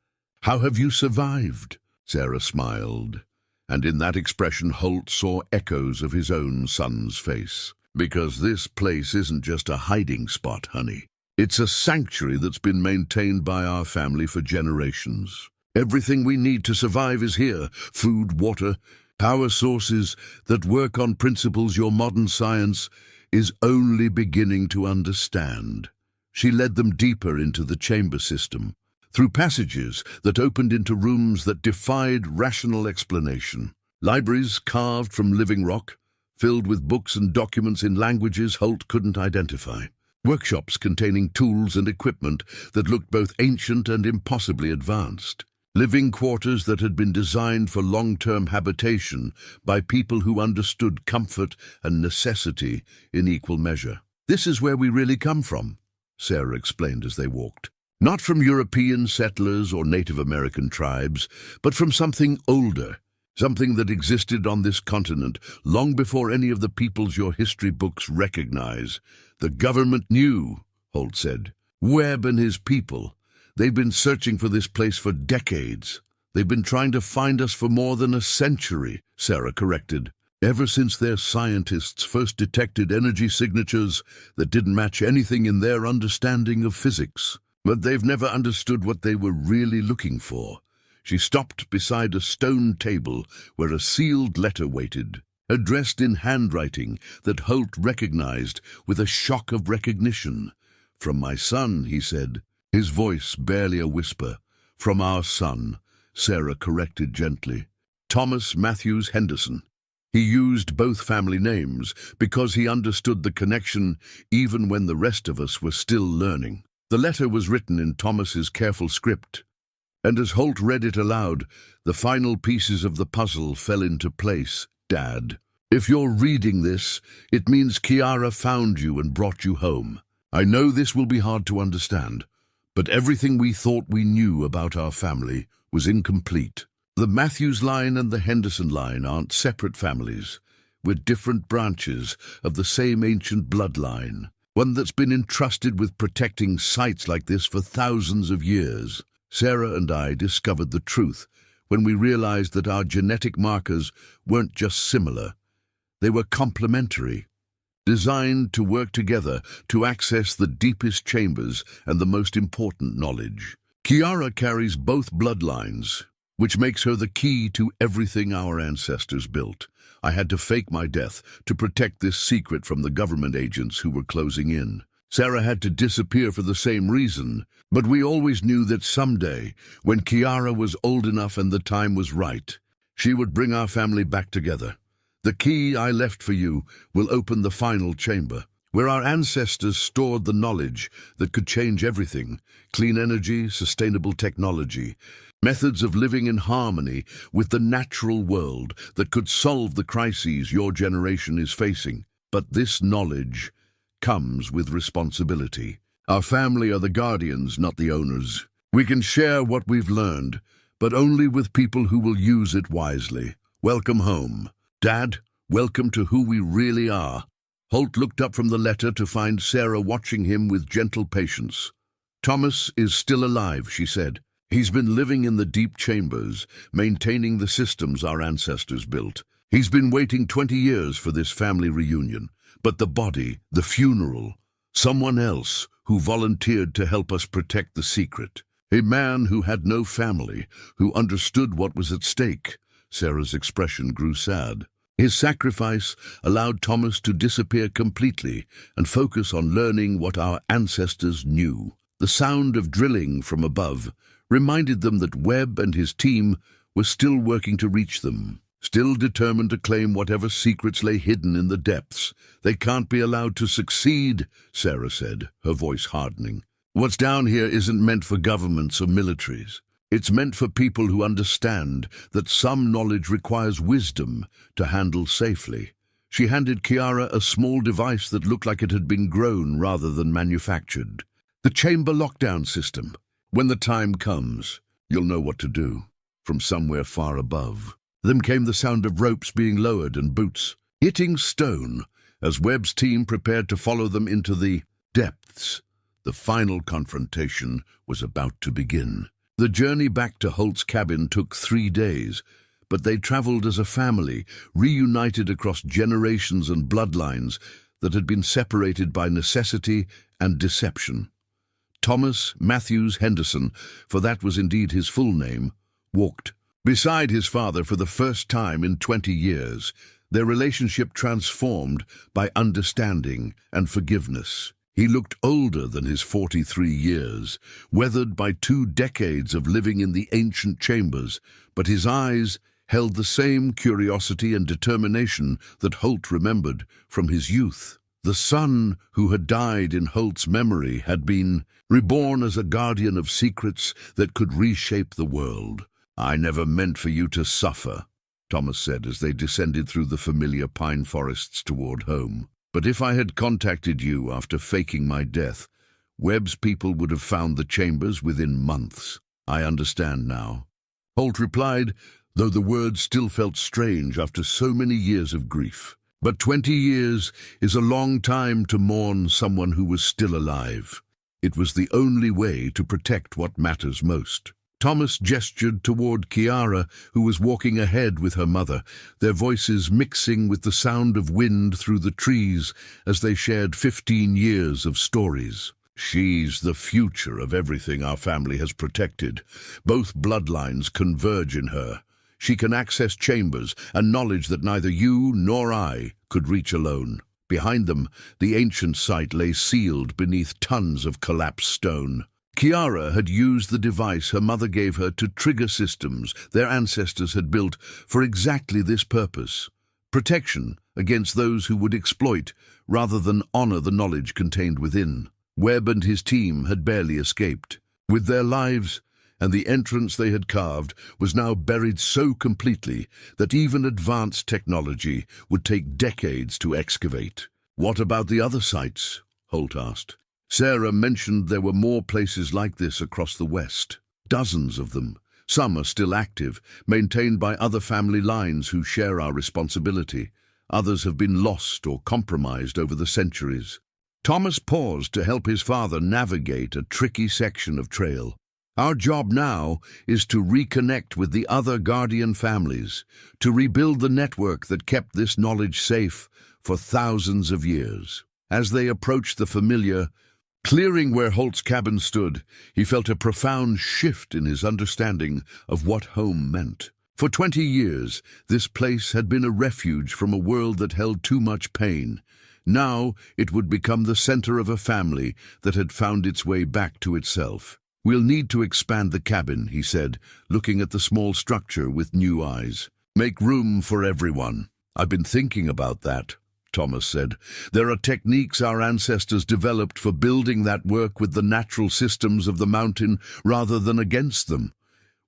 How have you survived?" Sarah smiled. And in that expression Holt saw echoes of his own son's face. "Because this place isn't just a hiding spot, honey. It's a sanctuary that's been maintained by our family for generations. Everything we need to survive is here: food, water, power sources that work on principles your modern science is only beginning to understand." She led them deeper into the chamber system, through passages that opened into rooms that defied rational explanation. Libraries carved from living rock, filled with books and documents in languages Holt couldn't identify. Workshops containing tools and equipment that looked both ancient and impossibly advanced. Living quarters that had been designed for long-term habitation by people who understood comfort and necessity in equal measure. "This is where we really come from," Sarah explained as they walked. "Not from European settlers or Native American tribes, but from something older, something that existed on this continent long before any of the peoples your history books recognize. The government knew," Holt said. "Webb and his people. They've been searching for this place for decades. They've been trying to find us for more than a century," Sarah corrected. "Ever since their scientists first detected energy signatures that didn't match anything in their understanding of physics. But they've never understood what they were really looking for." She stopped beside a stone table where a sealed letter waited, addressed in handwriting that Holt recognized with a shock of recognition. "From my son," he said, his voice barely a whisper. "From our son," Sarah corrected gently. "Thomas Matthews Henderson." He used both family names because he understood the connection even when the rest of us were still learning. The letter was written in Thomas's careful script, and as Holt read it aloud, the final pieces of the puzzle fell into place. "Dad, if you're reading this, it means Kiara found you and brought you home. I know this will be hard to understand, but everything we thought we knew about our family was incomplete. The Matthews line and the Henderson line aren't separate families. We're different branches of the same ancient bloodline, one that's been entrusted with protecting sites like this for thousands of years." Sarah and I discovered the truth when we realized that our genetic markers weren't just similar. They were complementary, designed to work together to access the deepest chambers and the most important knowledge. Kiara carries both bloodlines, which makes her the key to everything our ancestors built. I had to fake my death to protect this secret from the government agents who were closing in. Sarah had to disappear for the same reason, but we always knew that someday, when Kiara was old enough and the time was right, she would bring our family back together. The key I left for you will open the final chamber, where our ancestors stored the knowledge that could change everything: clean energy, sustainable technology, methods of living in harmony with the natural world that could solve the crises your generation is facing. But this knowledge comes with responsibility. Our family are the guardians, not the owners. We can share what we've learned, but only with people who will use it wisely. Welcome home. Dad, welcome to who we really are." Holt looked up from the letter to find Sarah watching him with gentle patience. "Thomas is still alive," she said. "He's been living in the deep chambers, maintaining the systems our ancestors built. He's been waiting 20 years for this family reunion. But the body, the funeral, someone else who volunteered to help us protect the secret. A man who had no family, who understood what was at stake." Sarah's expression grew sad. "His sacrifice allowed Thomas to disappear completely and focus on learning what our ancestors knew." The sound of drilling from above reminded them that Webb and his team were still working to reach them, still determined to claim whatever secrets lay hidden in the depths. "They can't be allowed to succeed," Sarah said, her voice hardening. "What's down here isn't meant for governments or militaries. It's meant for people who understand that some knowledge requires wisdom to handle safely." She handed Kiara a small device that looked like it had been grown rather than manufactured. "The chamber lockdown system. When the time comes, you'll know what to do." From somewhere far above, then came the sound of ropes being lowered and boots hitting stone as Webb's team prepared to follow them into the depths. The final confrontation was about to begin. The journey back to Holt's cabin took 3 days, but they traveled as a family, reunited across generations and bloodlines that had been separated by necessity and deception. Thomas Matthews Henderson, for that was indeed his full name, walked beside his father for the first time in 20 years, their relationship transformed by understanding and forgiveness. He looked older than his 43 years, weathered by 2 decades of living in the ancient chambers, but his eyes held the same curiosity and determination that Holt remembered from his youth. The son who had died in Holt's memory had been reborn as a guardian of secrets that could reshape the world. "I never meant for you to suffer," Thomas said as they descended through the familiar pine forests toward home. "But if I had contacted you after faking my death, Webb's people would have found the chambers within months. I understand now," Holt replied, though the words still felt strange after so many years of grief. But 20 years is a long time to mourn someone who was still alive. It was the only way to protect what matters most. Thomas gestured toward Kiara, who was walking ahead with her mother, their voices mixing with the sound of wind through the trees as they shared 15 years of stories. "She's the future of everything our family has protected. Both bloodlines converge in her. She can access chambers and knowledge that neither you nor I could reach alone." Behind them, the ancient site lay sealed beneath tons of collapsed stone. Kiara had used the device her mother gave her to trigger systems their ancestors had built for exactly this purpose: protection against those who would exploit rather than honor the knowledge contained within. Webb and his team had barely escaped. With their lives, and the entrance they had carved was now buried so completely that even advanced technology would take decades to excavate. "What about the other sites?" Holt asked. Sarah mentioned there were more places like this across the West. Dozens of them. Some are still active, maintained by other family lines who share our responsibility. Others have been lost or compromised over the centuries. Thomas paused to help his father navigate a tricky section of trail. "Our job now is to reconnect with the other guardian families, to rebuild the network that kept this knowledge safe for thousands of years." As they approached the familiar clearing where Holt's cabin stood, he felt a profound shift in his understanding of what home meant. For 20 years, this place had been a refuge from a world that held too much pain. Now it would become the center of a family that had found its way back to itself. "We'll need to expand the cabin," he said, looking at the small structure with new eyes. "Make room for everyone." "I've been thinking about that," Thomas said. "There are techniques our ancestors developed for building that work with the natural systems of the mountain rather than against them.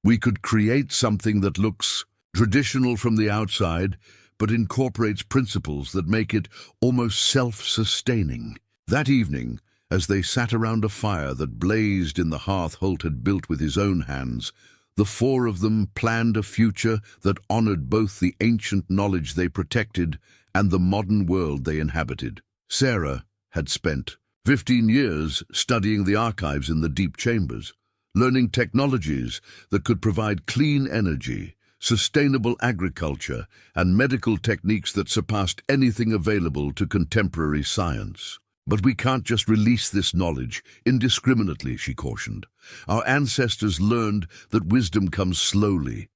We could create something that looks traditional from the outside, but incorporates principles that make it almost self-sustaining." That evening, as they sat around a fire that blazed in the hearth Holt had built with his own hands, the 4 of them planned a future that honored both the ancient knowledge they protected and the modern world they inhabited. Sarah had spent 15 years studying the archives in the deep chambers, learning technologies that could provide clean energy, sustainable agriculture, and medical techniques that surpassed anything available to contemporary science. "But we can't just release this knowledge indiscriminately," she cautioned. "Our ancestors learned that wisdom comes slowly,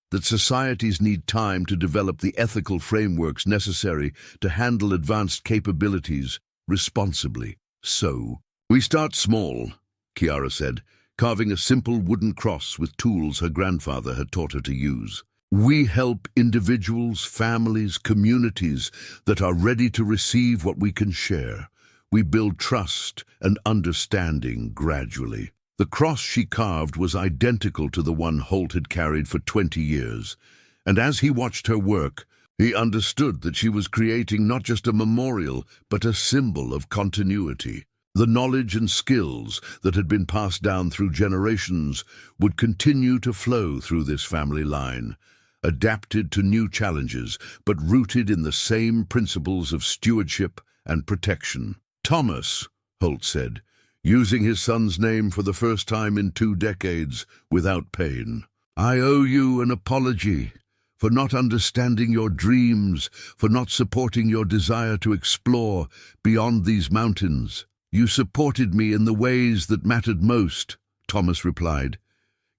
that societies need time to develop the ethical frameworks necessary to handle advanced capabilities responsibly. So, we start small," Kiara said, carving a simple wooden cross with tools her grandfather had taught her to use. "We help individuals, families, communities that are ready to receive what we can share. We build trust and understanding gradually." The cross she carved was identical to the one Holt had carried for 20 years, and as he watched her work, he understood that she was creating not just a memorial, but a symbol of continuity. The knowledge and skills that had been passed down through generations would continue to flow through this family line, adapted to new challenges, but rooted in the same principles of stewardship and protection. "Thomas," Holt said, using his son's name for the first time in 2 decades without pain, "I owe you an apology for not understanding your dreams, for not supporting your desire to explore beyond these mountains. You supported me in the ways that mattered most, Thomas replied.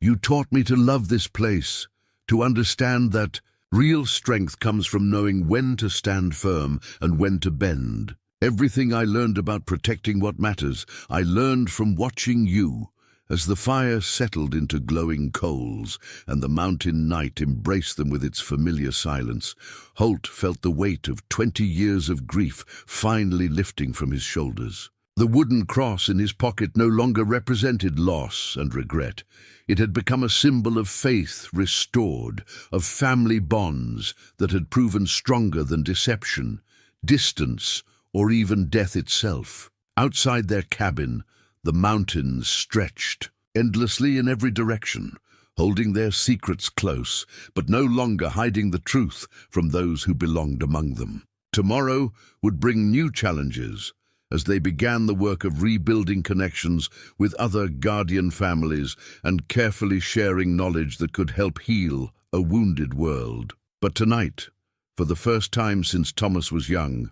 You taught me to love this place, to understand that real strength comes from knowing when to stand firm and when to bend. Everything I learned about protecting what matters, I learned from watching you. As the fire settled into glowing coals and the mountain night embraced them with its familiar silence, Holt felt the weight of 20 years of grief finally lifting from his shoulders. The wooden cross in his pocket no longer represented loss and regret. It had become a symbol of faith restored, of family bonds that had proven stronger than deception, distance, or even death itself. Outside their cabin, the mountains stretched endlessly in every direction, holding their secrets close, but no longer hiding the truth from those who belonged among them. Tomorrow would bring new challenges as they began the work of rebuilding connections with other guardian families and carefully sharing knowledge that could help heal a wounded world. But tonight, for the first time since Thomas was young,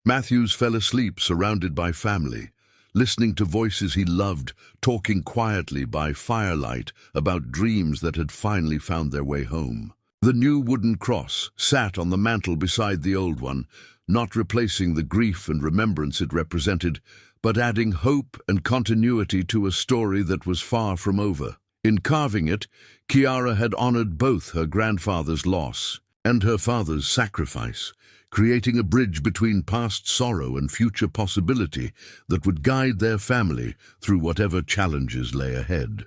Matthews fell asleep surrounded by family, listening to voices he loved, talking quietly by firelight about dreams that had finally found their way home. The new wooden cross sat on the mantel beside the old one, not replacing the grief and remembrance it represented, but adding hope and continuity to a story that was far from over. In carving it, Kiara had honored both her grandfather's loss and her father's sacrifice, creating a bridge between past sorrow and future possibility that would guide their family through whatever challenges lay ahead.